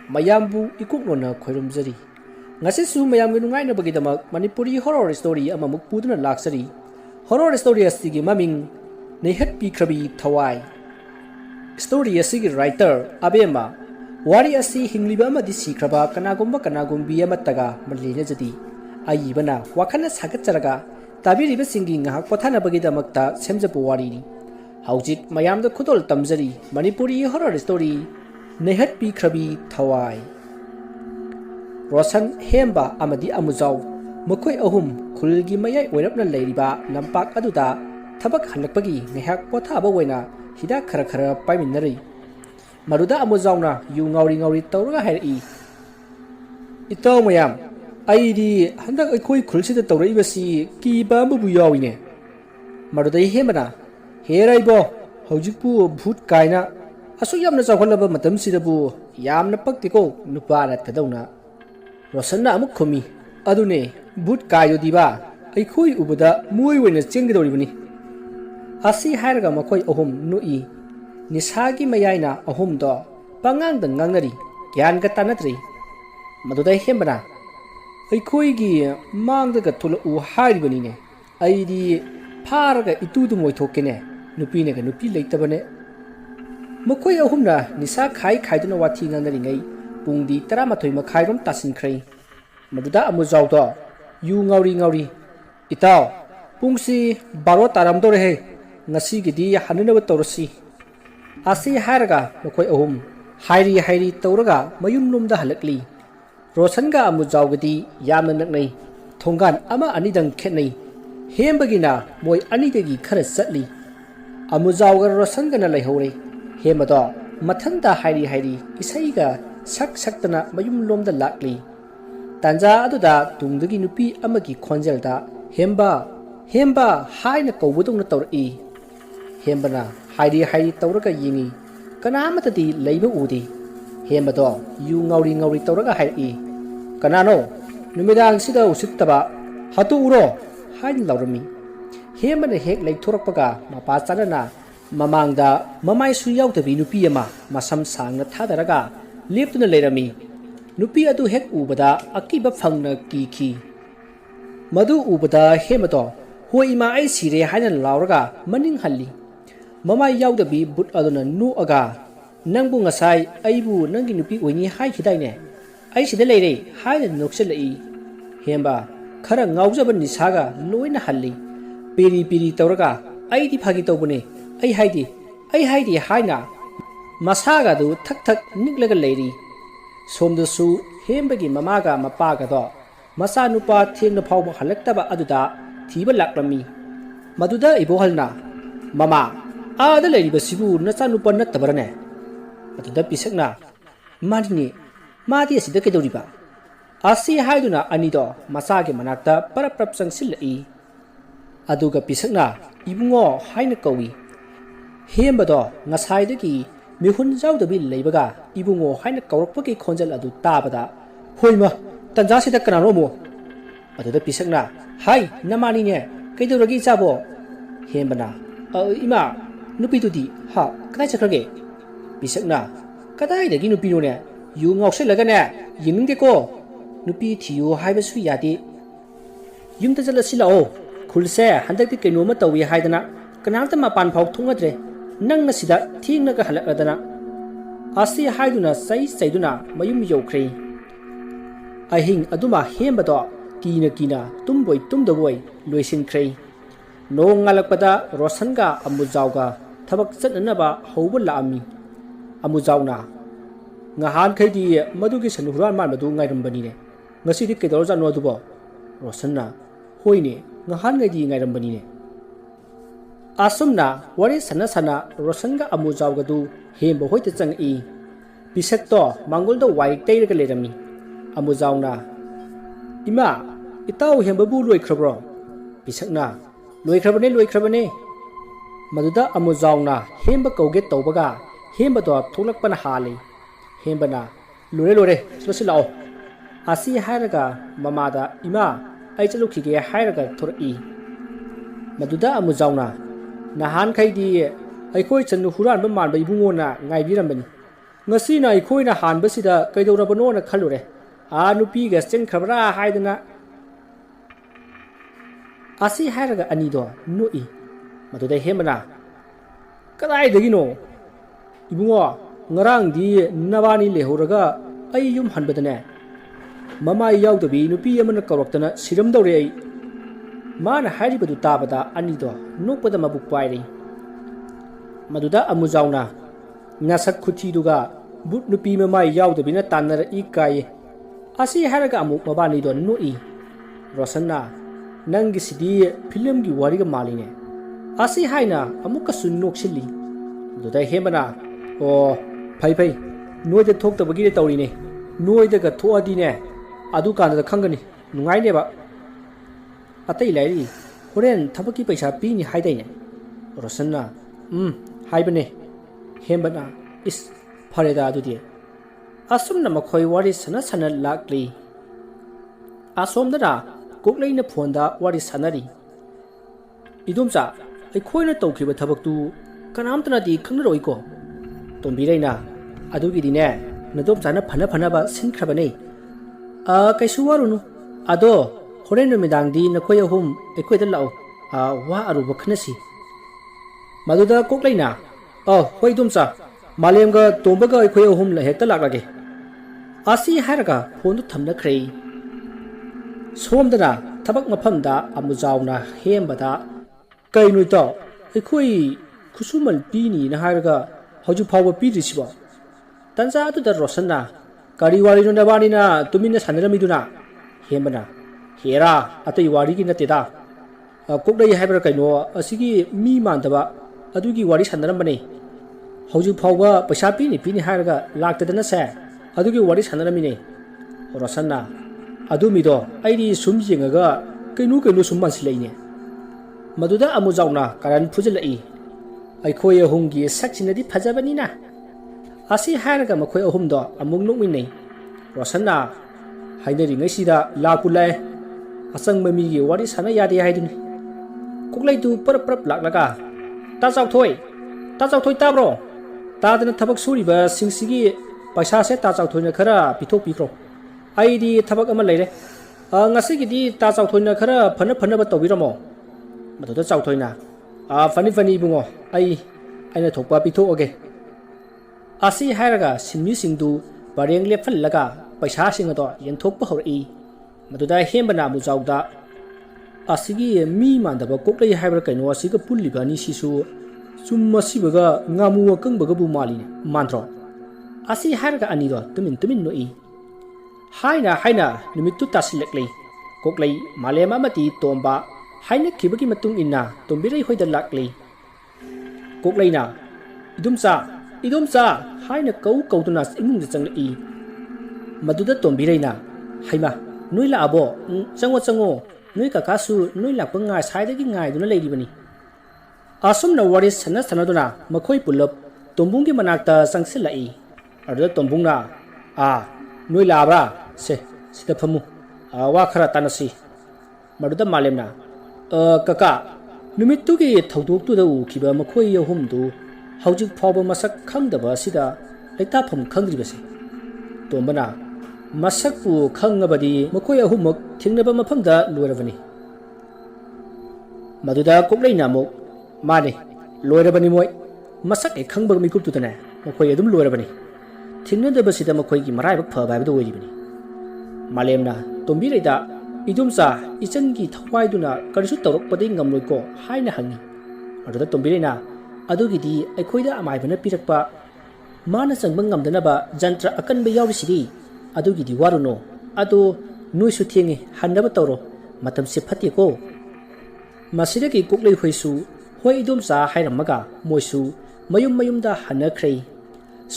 mayambu ikuknona khoirumjari ngasisu mayamgi nungaina bagidamak manipuri horror story amamuk puduna laksari horror story asigi maming nehat pikhrabi thawai story asigi writer abema wari asi hingliba amadi sikraba kanagumbi amataga malina jadi ayibana wakhana sagacharaga tabiriba singi ngahak pathana bagidamakta semjapu warini haujit mayamda khudol tamjari manipuri horror story nehat pikhrabi thawai Rosan Hemba amadi amuzau mukoi ahum khulgi mayai oirapna leiriba lampak aduda thabak hanakpagi ngehak pothaba oina hida khara khara paiminari maruda amuzauna yu ngauri tawraga hairi itaw mayam aidi handak aikoi khulsida tawraibasi kiba ambu yawine maruda hemana heraibo hojikpu bhut kaina asu yamna chawkhalaba matam sidabu yamna paktiko nupara tadawna Rosanna amuk khumi adune but kayo diba aikhui ubada muoi wena chengidoribani asi hairaga makoi ahum nui nisagi mayaina ahum do pangang dang ngangnari gyan ga tanatri madudai hembana aikhui gi mangdaga thula u hairibani ne aidi pharaga itudu moithokene nupi ne ga nupi leitabane makoi ahumna nisa khaiduna wathi nganari ngai pungdi taramatoi makhairom tasinkhrai maduda amuzaudo yu ngauri itaw pungsi baro taramdore he ngasi gidi hanunaba tawrasi asi haraga makoi ahum hairi tawraga mayumlumda halakli rosanga amuzau gidi yamna naknai thongan ama anidang khetnai hembagina moi anidagi khara chatli amuzau ga rosanga na laihore hemado mathanda hairi isaiga saktana mayum lomda lakli tanja aduda tungdagi nupi amagi khonjelda hemba haina kawbudungna tawri hembana hairi tawraga yingi kanamatadi leiba udi hembado yu ngauri tawraga hairi kanano numidang sida usittaba hatu uro hain laurami hembana hek leithorakpaga mapa chanana mamangda mamai su yautabi nupi ama masam sangna thadaraga leptuna leirami nupi adu hek ubada akiba phangna kiki madu ubada hemato hoi ima ai sire haina lauraga maning halli mamai yaudabi but aduna nu aga nangbu ngasai aibu nangi nupi oini hai khidaine ai sida leire haina nokselai hemba khara ngaujaba nisaga loina halli peri tawraga aidi phagi tawbune ai haidi haina masaga du thak niklaga leiri somdasu hembagi mamaga mapaga do masa nupa thengna phawba halaktaba aduda thiba lakrami maduda ibohalna mama ada leiri basibu nacha nupa nattabarane maduda pisakna madini madi asida kedoriba asi haiduna anido masage manakta paraprap sangsilai aduga pisakna ibungo haina kawi hembado ngasaidagi mihun jaudabi leibaga ibungo haina kawrakpagi khonjal adu tabada hoima tanjasida kanano mo aduda pisakna hai namani ne kaidoragi chabo hembana ima nupidudi ha kadai chakrage pisakna kadai dagi nupino ne yu ngaukselaga ne yinungde ko nupi thiyo haibasu yadi yumta jalasila khulse handakti kenoma tawi haidana kanalta mapan phau thungadre nangna sida thingnaga halakadana asi haiduna saiduna mayum yaukhre ahing aduma hembado kina tumdaboi loisinkhre nong ngalakpada rosanga amujauga thabak chatnaba hauba laami amujawna ngahan khaidi madugi sanuhuran man madu ngairambani ne ngasidi kedorjano adubo rosanna hoine ngahan ngadi ngairambani ne asumna wari sana rosanga amujawgadu hembo hoite changi bisakto mangolda wai teiraga lerami amujawna ima itaw hembabu loikrabro bisakna loikrabane maduda amujawna hemba kauge tawbaga hemba do thulakpana hali hembana lore slosilao asi hairaga mamada ima ai chalukhige hairaga thori maduda amujawna nahan khaidi aikoi chanu huran ba man ba ibungona ngai birambani ngasi na ikhoi na han basida kaidorabano na khalure a nupi ga chen khabra haidana asi hairaga ani do noi maduda hemana kadai dagino ibungo ngarang di nabani lehoraga ai yum hanbadane mama yaudbi nupi amana kawraktana siram dawre ai mana hairibadu tabada ani do nokpada mabuk pairi maduda amujauna nasak khuthi duga but nupi mama yaudbi na tanar ikai asi hairaga amuk mabani do noi rosanna nangi sidi film gi wariga maline asi haina amuka sunnok sili duda hemana o phai phai noida thokta bagi tawri ne noida ga thoadi ne adu kan da khangani nungai ne ba atai lairi horen thabaki paisa pi ni haidai ne rosanna haibane hembana is phareda adu di asumna makhoi wari sana sana lakli asomdara kokleina phonda wari sanari idumcha aikhoina tawkhiba thabaktu kanamtana di khangroi ko tombireina adugi dine nadopchana phana phana ba sinkhrabane kaisu warunu ado horen numidang di nakhoi ahum aikhoida lao wa aruba khnasi maduda kokleina hoi dumcha malemga tombaga aikhoi ahum la hekta laklage asi haraga phonu thamna khrei somdana tabak mafamda amujauna hembada kainu to aikoi khusumal pini na haraga hoju phawa pirisiba tanza atu da rosanna kari wari no nabani na tumina sanramiduna hembana hera atai wari gi nateda kokdai haibra kaino asigi mi mandaba adugi wari sanrambane hoju phawa paisa pini haraga laktadana sa adugi wari sanramine rosanna adumido aidi sumjingaga kainu summan silaine maduda amujauna karan phujilai aikhoi ahumgi sakchinadi phajabanina asi haraga makhoi ahumdo amung nokminai rosanna hainari ngaisida lapulai asang mami gi wari sana yadi haiduni koklai tu parap laklaga ta chawthoi tabro tadana thabak suriba singsigi paisa se ta chawthoi na khara pithok pikro aidi thabak ama leire ngasigidi ta chawthoi na khara phana ba tawbiramo maduda chawthoi na fani bungo aina thokpa pithoage asi hairaga simmi singdu bareng lephallaga paisa singado yenthokpa horei maduda hembana mujawda asigi mi mandaba koklai haibra kaino asiga pulliba ni sisu summa sibaga ngamu kangbaga bu maline mantro asi hairaga anido tumin noi haina numittu tasileklei koklai malema mati tomba haina khibagi matung inna tombirai hoida lakli koklaina idumcha haina kautuna imung changlei maduda tombiraina haima noila abo chango noi kakasu noi lapanga saidagi ngai duna leiribani asumna wari sanaduna makhoi pulap tombungi manakta sangsilai arda tombungna noi labra se sida phamu wa khara tanasi maduda malemna kaka numittugi thaudoktuda ukhiba makhoi yahumdu haujik phawba masak khangdaba sida leitapham khangdribase tombana masakpu khangabadi makhoi ahumak thingnaba mafamda loirabani maduda kokleina mo mane loirabani moi masak e khangba mikuptudana makhoi adum loirabani thingnadaba sida makhoi gi marai bak phaba habdu oiribani malemna tombireida idumcha ichangi thwaiduna karisu torok pading ngamloi ko haina hangi aduda tombirena adugidi aikhoida amaibana pirakpa mana changbang ngamdanaba jantra akanba yawrisidi adugidi waruno ado noisu thenge hannaba tawro matam se phati ko masidagi koklei hoisu hoi idumcha hairamaga moisu mayumda hanakhrei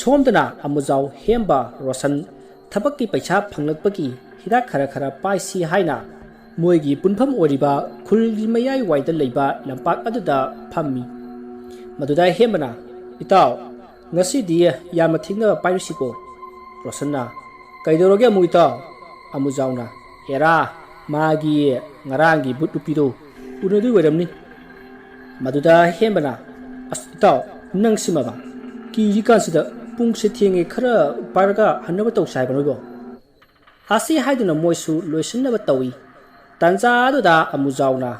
somdana amujaw hemba rosan thabakki paisa phanglakpagi hidak khara paisi haina moigi punpham oriba khulgi mayai waida leiba lampak aduda phammi maduda hemana itaw ngasi dia yama thingna paisiko rosanna kaidoroge muita amujauna era magi ngarangi butupido unadu weramni maduda hemana itaw nangsimaba ki jikansida ꯄꯨꯡꯁꯤ ꯊꯦꯡꯉꯦ ꯈꯔ ꯄꯥꯏꯔꯒ ꯍꯟꯅꯕ ꯇꯧꯁꯦ ꯍꯥꯏꯕ ꯅꯣꯏꯕꯣ ꯑꯁꯤ ꯍꯥꯏꯗꯨꯅ ꯃꯣꯏꯁꯨ ꯂꯣꯏꯁꯤꯟꯅꯕ ꯇꯧꯏ ꯇꯥꯟꯖꯥ ꯑꯗꯨꯗ ꯑꯃꯨꯖꯥꯎꯅ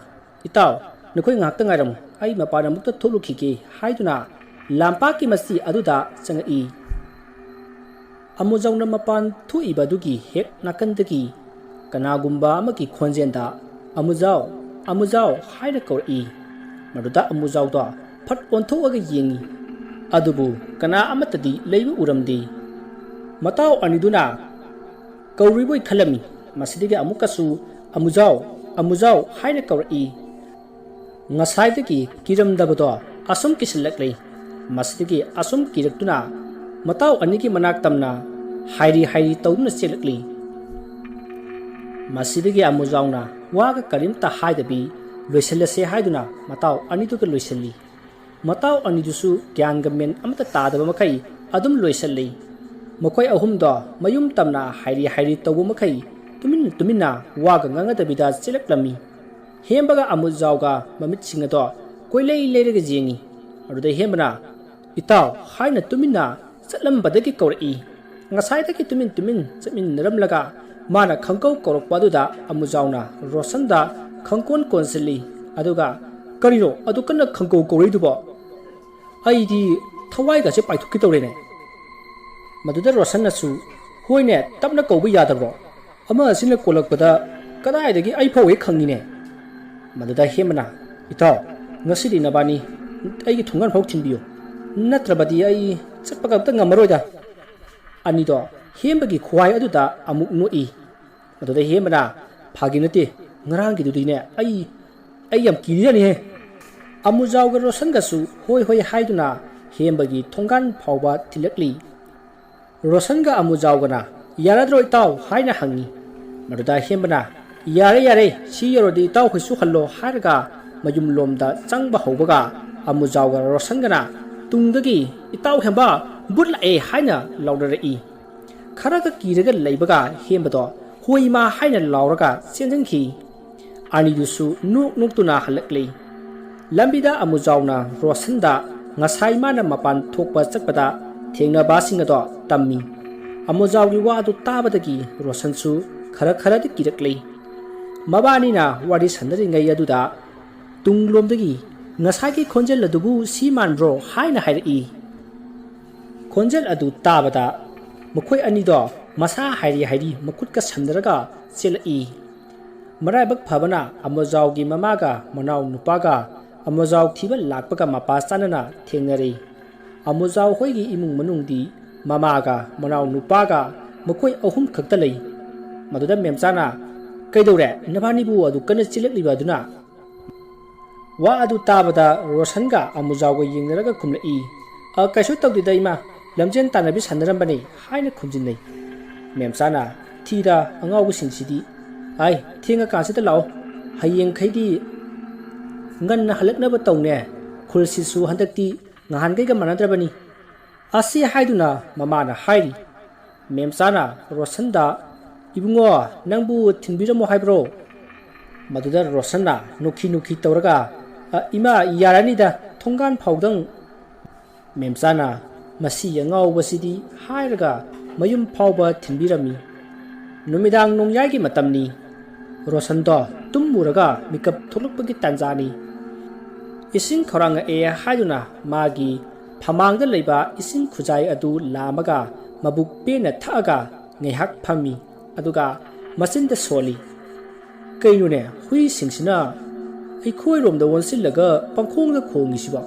ꯏꯇꯥꯎ ꯅꯈꯣꯏ ꯉꯥꯏꯍꯥꯛꯇ ꯉꯥꯏꯔꯝꯃꯨ ꯑꯩ ꯃꯄꯥꯟ ꯑꯃꯨꯛꯇ ꯊꯣꯛꯂꯨꯈꯤꯒꯦ ꯍꯥꯏꯗꯨꯅ ꯂꯝꯄꯥꯛꯀꯤ ꯃꯆꯤ ꯑꯗꯨꯗ ꯆꯪꯉꯛꯏ ꯑꯃꯨꯖꯥꯎꯅ ꯃꯄꯥꯟ ꯊꯣꯛꯏꯕ ꯑꯗꯨꯒꯤ ꯍꯦꯛ ꯅꯥꯀꯟꯗꯒꯤ ꯀꯅꯥꯒꯨꯝꯕ ꯑꯃꯒꯤ ꯈꯣꯟꯖꯦꯜꯗ ꯑꯃꯨꯖꯥꯎ ꯑꯃꯨꯖꯥꯎ ꯍꯥꯏꯅ ꯀꯧꯔꯛꯏ ꯃꯗꯨꯗ ꯑꯃꯨꯖꯥꯎꯗꯣ ꯐꯠ ꯑꯣꯟꯊꯣꯛꯑꯒ ꯌꯦꯡꯉꯤ ꯑꯗꯨꯕꯨ ꯀꯅꯥ ꯑꯃꯠꯇꯗꯤ ꯂꯩꯕ ꯎꯔꯝꯗꯦ ꯃꯇꯥꯎ ꯑꯅꯤꯗꯨꯅ ꯀꯧꯔꯤꯕꯣꯏ ꯈꯜꯂꯝꯃꯤ ꯃꯁꯤꯗꯒꯤ ꯑꯃꯨꯛꯀꯁꯨ ꯑꯃꯨꯖꯥꯎ ꯑꯃꯨꯖꯥꯎ ꯍꯥꯏꯅ ꯀꯧꯔꯛꯏ ꯉꯁꯥꯏꯗꯒꯤ ꯀꯤꯔꯝꯗꯕꯗꯣ ꯑꯁꯨꯝ ꯀꯤꯁꯤꯜꯂꯛꯂꯦ ꯃꯁꯤꯗꯒꯤ ꯑꯁꯨꯝ ꯀꯤꯔꯛꯇꯨꯅ ꯃꯇꯥꯎ ꯑꯅꯤꯒꯤ ꯃꯅꯥꯛ ꯇꯝꯅ ꯍꯥꯏꯔꯤ ꯍꯥꯏꯔꯤ ꯇꯧꯗꯨꯅ ꯆꯦꯜꯂꯛꯂꯤ ꯃꯁꯤꯗꯒꯤ ꯑꯃꯨꯖꯥꯎꯅ ꯋꯥꯒ ꯀꯔꯤꯝꯇ ꯍꯥꯏꯗꯕꯤ ꯂꯣꯏꯁꯤꯜꯂꯁꯦ ꯍꯥꯏꯗꯨꯅ ꯃꯇꯥꯎ ꯑꯅꯤꯗꯨꯒ ꯂꯣꯏꯁꯤꯜꯂꯤ ꯃꯇꯥꯎ ꯑꯅꯤꯗꯨꯁꯨ ꯒ꯭ꯌꯥꯟꯒ ꯃꯦꯟ ꯑꯃꯠꯇ ꯇꯥꯗꯕ ꯃꯈꯩ ꯑꯗꯨꯝ ꯂꯣꯏꯁꯤꯜꯂꯤ ꯃꯈꯣꯏ ꯑꯍꯨꯝꯗꯣ ꯃꯌꯨꯝ ꯇꯝꯅ ꯍꯥꯏꯔꯤ ꯍꯥꯏꯔꯤ ꯇꯧꯕ ꯃꯈꯩ ꯇꯨꯃꯤꯟꯅ ꯇꯨꯃꯤꯟꯅ ꯋꯥꯒ ꯉꯥꯡꯅꯗꯕꯤꯗ ꯆꯦꯜꯂꯛꯂꯝꯃꯤ ꯍꯦꯝꯕꯒ ꯑꯃꯨꯖꯥꯎꯒ ꯃꯃꯤꯠꯁꯤꯡ ꯑꯗꯣ ꯀꯣꯏꯂꯩ ꯂꯩꯔꯒ ꯌꯦꯡꯉꯤ ꯑꯗꯨꯗ ꯍꯦꯝꯕꯅ ꯏꯇꯥꯎ ꯍꯥꯏꯅ ꯇꯨꯃꯤꯟꯅ ꯆꯠꯂꯝꯕꯗꯒꯤ ꯀꯧꯔꯛꯏ ꯉꯁꯥꯏꯗꯒꯤ ꯇꯨꯃꯤꯟ ꯇꯨꯃꯤꯟ ꯆꯠꯃꯤꯟꯅꯔꯝꯂꯒ ꯃꯥꯅ ꯈꯪꯀꯧ ꯀꯧꯔꯛꯄ ꯑꯗꯨꯗ ꯑꯃꯨꯖꯥꯎꯅ ꯔꯣꯁꯟꯗ ꯈꯪꯀꯣꯟ ꯀꯣꯟꯁꯤꯜꯂꯤ ꯑꯗꯨꯒ ꯀꯔꯤꯅꯣ ꯑꯗꯨ ꯀꯟꯅ ꯈꯪꯀꯧ ꯀꯧꯔꯛꯏꯗꯨꯕꯣ ꯑꯩꯗꯤ ꯊꯋꯥꯏꯒꯁꯦ ꯄꯥꯏꯊꯣꯛꯀꯦ ꯇꯧꯔꯦꯅꯦ ꯃꯗꯨꯗ ꯔꯣꯁꯟꯅꯁꯨ ꯍꯣꯏꯅꯦ ꯇꯞꯅ ꯀꯧꯕ ꯌꯥꯗꯕ꯭ꯔꯣ ꯑꯃ ꯑꯁꯤꯅ ꯀꯣꯜꯂꯛꯄꯗ ꯀꯗꯥꯏꯗꯒꯤ ꯑꯩ ꯐꯥꯎ ꯍꯦꯛ ꯈꯪꯉꯤꯅꯦ ꯃꯗꯨꯗ ꯍꯦꯝꯕꯅ ꯏꯇꯥꯎ ꯉꯁꯤꯗꯤ ꯅꯕꯥꯅꯤ ꯑꯩꯒꯤ ꯊꯣꯡꯒꯥꯟ ꯐꯥꯎ ꯊꯤꯟꯕꯤꯌꯨ ꯅꯠꯇ꯭ꯔꯕꯗꯤ ꯑꯩ ꯆꯠꯄꯒ ꯑꯝꯇ ꯉꯝꯃꯔꯣꯏꯗ ꯑꯅꯤꯗꯣ ꯍꯦꯝꯕꯒꯤ ꯈꯨꯍꯥꯏ ꯑꯗꯨꯗ ꯑꯃꯨꯛ ꯅꯣꯛꯏ ꯃꯗꯨꯗ ꯍꯦꯝꯕꯅ ꯐꯥꯒꯤ ꯅꯠꯇꯦ ꯉꯔꯥꯡꯒꯤꯗꯨꯗꯤꯅꯦ ꯑꯩ ꯌꯥꯝ ꯀꯤꯔꯤꯖꯥꯠꯅꯤꯍꯦ ꯑꯃꯨꯖꯥꯎꯒ ꯔꯣꯁꯟꯒꯁꯨ ꯍꯣꯏ ꯍꯣꯏ ꯍꯥꯏꯗꯨꯅ ꯍꯦꯝꯕꯒꯤ ꯊꯣꯡꯒꯥꯟ ꯐꯥꯎꯕ ꯊꯤꯜꯂꯛꯂꯤ ꯔꯣꯁꯟꯒ ꯑꯃꯨꯖꯥꯎꯒꯅ ꯌꯥꯔꯗ꯭ꯔꯣ ꯏꯇꯥꯎ ꯍꯥꯏꯅ ꯍꯪꯉꯤ ꯃꯗꯨꯗ ꯍꯦꯝꯕꯅ ꯌꯥꯔꯦ ꯌꯥꯔꯦ ꯁꯤ ꯌꯧꯔꯗꯤ ꯏꯇꯥꯎꯈꯣꯏꯁꯨ ꯍꯜꯂꯣ ꯍꯥꯏꯔꯒ ꯃꯌꯨꯝꯂꯣꯝꯗ ꯆꯪꯕ ꯍꯧꯕꯒ ꯑꯃꯨꯖꯥꯎꯒ ꯔꯣꯁꯟꯒꯅ ꯇꯨꯡꯗꯒꯤ ꯏꯇꯥꯎ ꯍꯦꯝꯕ ꯕꯨꯠ ꯂꯥꯛꯑꯦ ꯍꯥꯏꯅ ꯂꯥꯎꯅꯔꯛꯏ ꯈꯔꯒ ꯀꯤꯔꯒ ꯂꯩꯕꯒ ꯍꯦꯝꯕꯗꯣ ꯍꯣꯏ ꯃꯥ ꯍꯥꯏꯅ ꯂꯥꯎꯔꯒ ꯆꯦꯟꯁꯤꯟꯈꯤ ꯑꯅꯤꯗꯨꯁꯨ ꯅꯣꯛ ꯅꯣꯛꯇꯨꯅ ꯍꯜꯂꯛꯂꯤ ꯂꯝꯕꯤꯗ ꯑꯃꯨꯖꯥꯎꯅ ꯔꯣꯁꯟꯗ ꯉꯁꯥꯏ ꯃꯥꯅ ꯃꯄꯥꯟ ꯊꯣꯛꯄ ꯆꯠꯄꯗ ꯊꯦꯡꯅꯕꯁꯤꯡ ꯑꯗꯣ ꯇꯝꯃꯤ ꯑꯃꯨꯖꯥꯎꯒꯤ ꯋꯥ ꯑꯗꯨ ꯇꯥꯕꯗꯒꯤ ꯔꯣꯁꯟꯁꯨ ꯈꯔꯗꯤ ꯀꯤꯔꯛꯂꯤ ꯃꯕꯥꯅꯤꯅ ꯋꯥꯔꯤ ꯁꯥꯟꯅꯔꯤꯉꯩ ꯑꯗꯨꯗ ꯇꯨꯡꯂꯣꯝꯗꯒꯤ ꯉꯁꯥꯏꯒꯤ ꯈꯣꯟꯖꯦꯜ ꯑꯗꯨꯕꯨ ꯁꯤ ꯃꯥꯟꯕ꯭ꯔꯣ ꯍꯥꯏꯅ ꯍꯥꯏꯔꯛꯏ ꯈꯣꯟꯖꯦꯜ ꯑꯗꯨ ꯇꯥꯕꯗ ꯃꯈꯣꯏ ꯑꯅꯤꯗꯣ ꯃꯁꯥ ꯍꯥꯏꯔꯤ ꯍꯥꯏꯔꯤ ꯃꯈꯨꯠꯀ ꯁꯝꯅꯔꯒ ꯆꯦꯜꯂꯛꯏ ꯃꯔꯥꯏꯕꯛ ꯐꯕꯅ ꯑꯃꯨꯖꯥꯎꯒꯤ ꯃꯃꯥꯒ ꯃꯅꯥꯎ ꯅꯨꯄꯥꯒ ꯑꯃꯨꯖꯥꯎ ꯊꯤꯕ ꯂꯥꯛꯄꯒ ꯃꯄꯥ ꯆꯥꯅꯅ ꯊꯦꯡꯅꯔꯦ ꯑꯃꯨꯖꯥꯎ ꯍꯣꯏꯒꯤ ꯏꯃꯨꯡ ꯃꯅꯨꯡꯗꯤ ꯃꯃꯥꯒ ꯃꯅꯥꯎ ꯅꯨꯄꯥꯒ ꯃꯈꯣꯏ ꯑꯍꯨꯝ ꯈꯛꯇ ꯂꯩ ꯃꯗꯨꯗ ꯃꯦꯝꯆꯥꯅ ꯀꯩꯗꯧꯔꯦ ꯅꯕꯥꯅꯤꯕꯨ ꯑꯗꯨ ꯀꯟꯅ ꯆꯦꯜꯂꯛꯂꯤꯕ ꯑꯗꯨꯅ ꯋꯥ ꯑꯗꯨ ꯇꯥꯕꯗ ꯔꯣꯁꯟꯒ ꯑꯃꯨꯖꯥꯎꯒ ꯌꯦꯡꯅꯔꯒ ꯈꯨꯝꯂꯛꯏ ꯀꯩꯁꯨ ꯇꯧꯗꯦꯗ ꯏꯃꯥ ꯂꯝꯖꯦꯟ ꯇꯥꯟꯅꯕꯤ ꯁꯥꯟꯅꯔꯝꯕꯅꯤ ꯍꯥꯏꯅ ꯈꯨꯝꯖꯤꯟꯅꯩ ꯃꯦꯝꯆꯥꯅ ꯊꯤꯗ ꯑꯉꯥꯎꯕꯁꯤꯡꯁꯤꯗꯤ ꯑꯩ ꯊꯦꯡꯉꯀꯥꯟꯁꯤꯗ ꯂꯥꯛꯑꯣ ꯍꯌꯦꯡꯈꯩꯗꯤ ꯉꯟꯅ ꯍꯜꯂꯛꯅꯕ ꯇꯧꯅꯦ ꯈꯨꯜꯁꯤꯁꯨ ꯍꯟꯗꯛꯇꯤ ꯉꯍꯥꯟꯈꯩꯒ ꯃꯥꯟꯅꯗ꯭ꯔꯕꯅꯤ ꯑꯁꯤ ꯍꯥꯏꯗꯨꯅ ꯃꯃꯥꯅ ꯍꯥꯏꯔꯤ ꯃꯦꯝꯆꯥꯅ ꯔꯣꯁꯟꯗ ꯏꯕꯨꯡꯉꯣ ꯅꯪꯕꯨ ꯊꯤꯟꯕꯤꯔꯝꯃꯣ ꯍꯥꯏꯕ꯭ꯔꯣ ꯃꯗꯨꯗ ꯔꯣꯁꯟꯅ ꯅꯨꯈꯤ ꯇꯧꯔꯒ ꯏꯃꯥ ꯌꯥꯔꯅꯤꯗ ꯊꯣꯡꯒꯥꯟ ꯐꯥꯎꯗꯪ ꯃꯦꯝꯆꯥꯅ ꯃꯁꯤ ꯑꯉꯥꯎꯕꯁꯤꯗꯤ ꯍꯥꯏꯔꯒ ꯃꯌꯨꯝ ꯐꯥꯎꯕ ꯊꯤꯟꯕꯤꯔꯝꯃꯤ ꯅꯨꯃꯤꯗꯥꯡ ꯅꯣꯡꯌꯥꯏꯒꯤ ꯃꯇꯝꯅꯤ ꯔꯣꯁꯟꯗꯣ ꯇꯨꯝꯃꯨꯔꯒ ꯃꯤꯀꯞ ꯊꯣꯛꯂꯛꯄꯒꯤ ꯇꯥꯟꯖꯥꯅꯤ ꯏꯁꯤꯡ ꯈꯧꯔꯥꯡꯉꯛꯑꯦ ꯍꯥꯏꯗꯨꯅ ꯃꯥꯒꯤ ꯐꯃꯥꯡꯗ ꯂꯩꯕ ꯏꯁꯤꯡ ꯈꯨꯖꯥꯏ ꯑꯗꯨ ꯂꯥꯝꯃꯒ ꯃꯕꯨꯛ ꯄꯦꯟꯅ ꯊꯛꯑꯒ ꯉꯥꯏꯍꯥꯛ ꯐꯝꯃꯤ ꯑꯗꯨꯒ ꯃꯆꯤꯟꯗ ꯁꯣꯜꯂꯤ ꯀꯩꯅꯣꯅꯦ ꯍꯨꯏꯁꯤꯡꯁꯤꯅ ꯑꯩꯈꯣꯏꯔꯣꯝꯗ ꯑꯣꯟꯁꯤꯜꯂꯒ ꯄꯪꯈꯣꯡꯗ ꯈꯣꯡꯉꯤꯁꯤꯕꯣ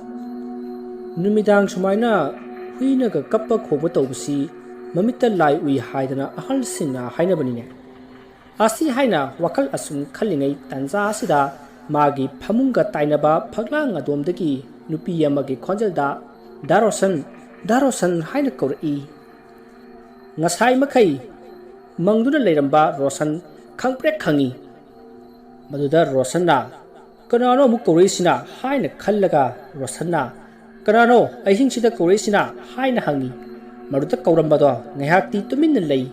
ꯅꯨꯃꯤꯗꯥꯡ ꯁꯨꯃꯥꯏꯅ ꯍꯨꯏꯅꯒ ꯀꯞꯄ ꯈꯣꯡꯕ ꯇꯧꯕꯁꯤ ꯃꯃꯤꯠꯇ ꯂꯥꯏ ꯎꯏ ꯍꯥꯏꯗꯅ ꯑꯍꯜꯁꯤꯡꯅ ꯍꯥꯏꯅꯕꯅꯤꯅꯦ ꯑꯁꯤ ꯍꯥꯏꯅ ꯋꯥꯈꯜ ꯑꯁꯨꯝ ꯈꯜꯂꯤꯉꯩ ꯇꯥꯟꯖꯥ ꯑꯁꯤꯗ ꯃꯥꯒꯤ ꯐꯃꯨꯡꯒ ꯇꯥꯏꯅꯕ ꯐꯛꯂꯥꯡ ꯑꯗꯣꯝꯗꯒꯤ ꯅꯨꯄꯤ ꯑꯃꯒꯤ ꯈꯣꯟꯖꯦꯜꯗ ꯗꯥ ꯔꯣꯁꯟ ꯍꯥꯏꯅ ꯀꯧꯔꯛꯏ ꯉꯁꯥꯏ ꯃꯈꯩ ꯃꯪꯗꯨꯅ ꯂꯩꯔꯝꯕ ꯔꯣꯁꯟ ꯈꯪꯄ꯭ꯔꯦꯛ ꯈꯪꯉꯤ ꯃꯗꯨꯗ ꯔꯣꯁꯟꯅ ꯀꯅꯥꯅꯣ ꯑꯃꯨꯛ ꯀꯧꯔꯛꯏꯁꯤꯅ ꯍꯥꯏꯅ ꯈꯜꯂꯒ ꯔꯣꯁꯟꯅ ꯀꯅꯥꯅꯣ ꯑꯍꯤꯡꯁꯤꯗ ꯀꯧꯔꯛꯏꯁꯤꯅ ꯍꯥꯏꯅ ꯍꯪꯉꯤ ꯃꯗꯨꯗ ꯀꯧꯔꯝꯕꯗꯣ ꯉꯥꯏꯍꯥꯛꯇꯤ ꯇꯨꯃꯤꯟꯅ ꯂꯩ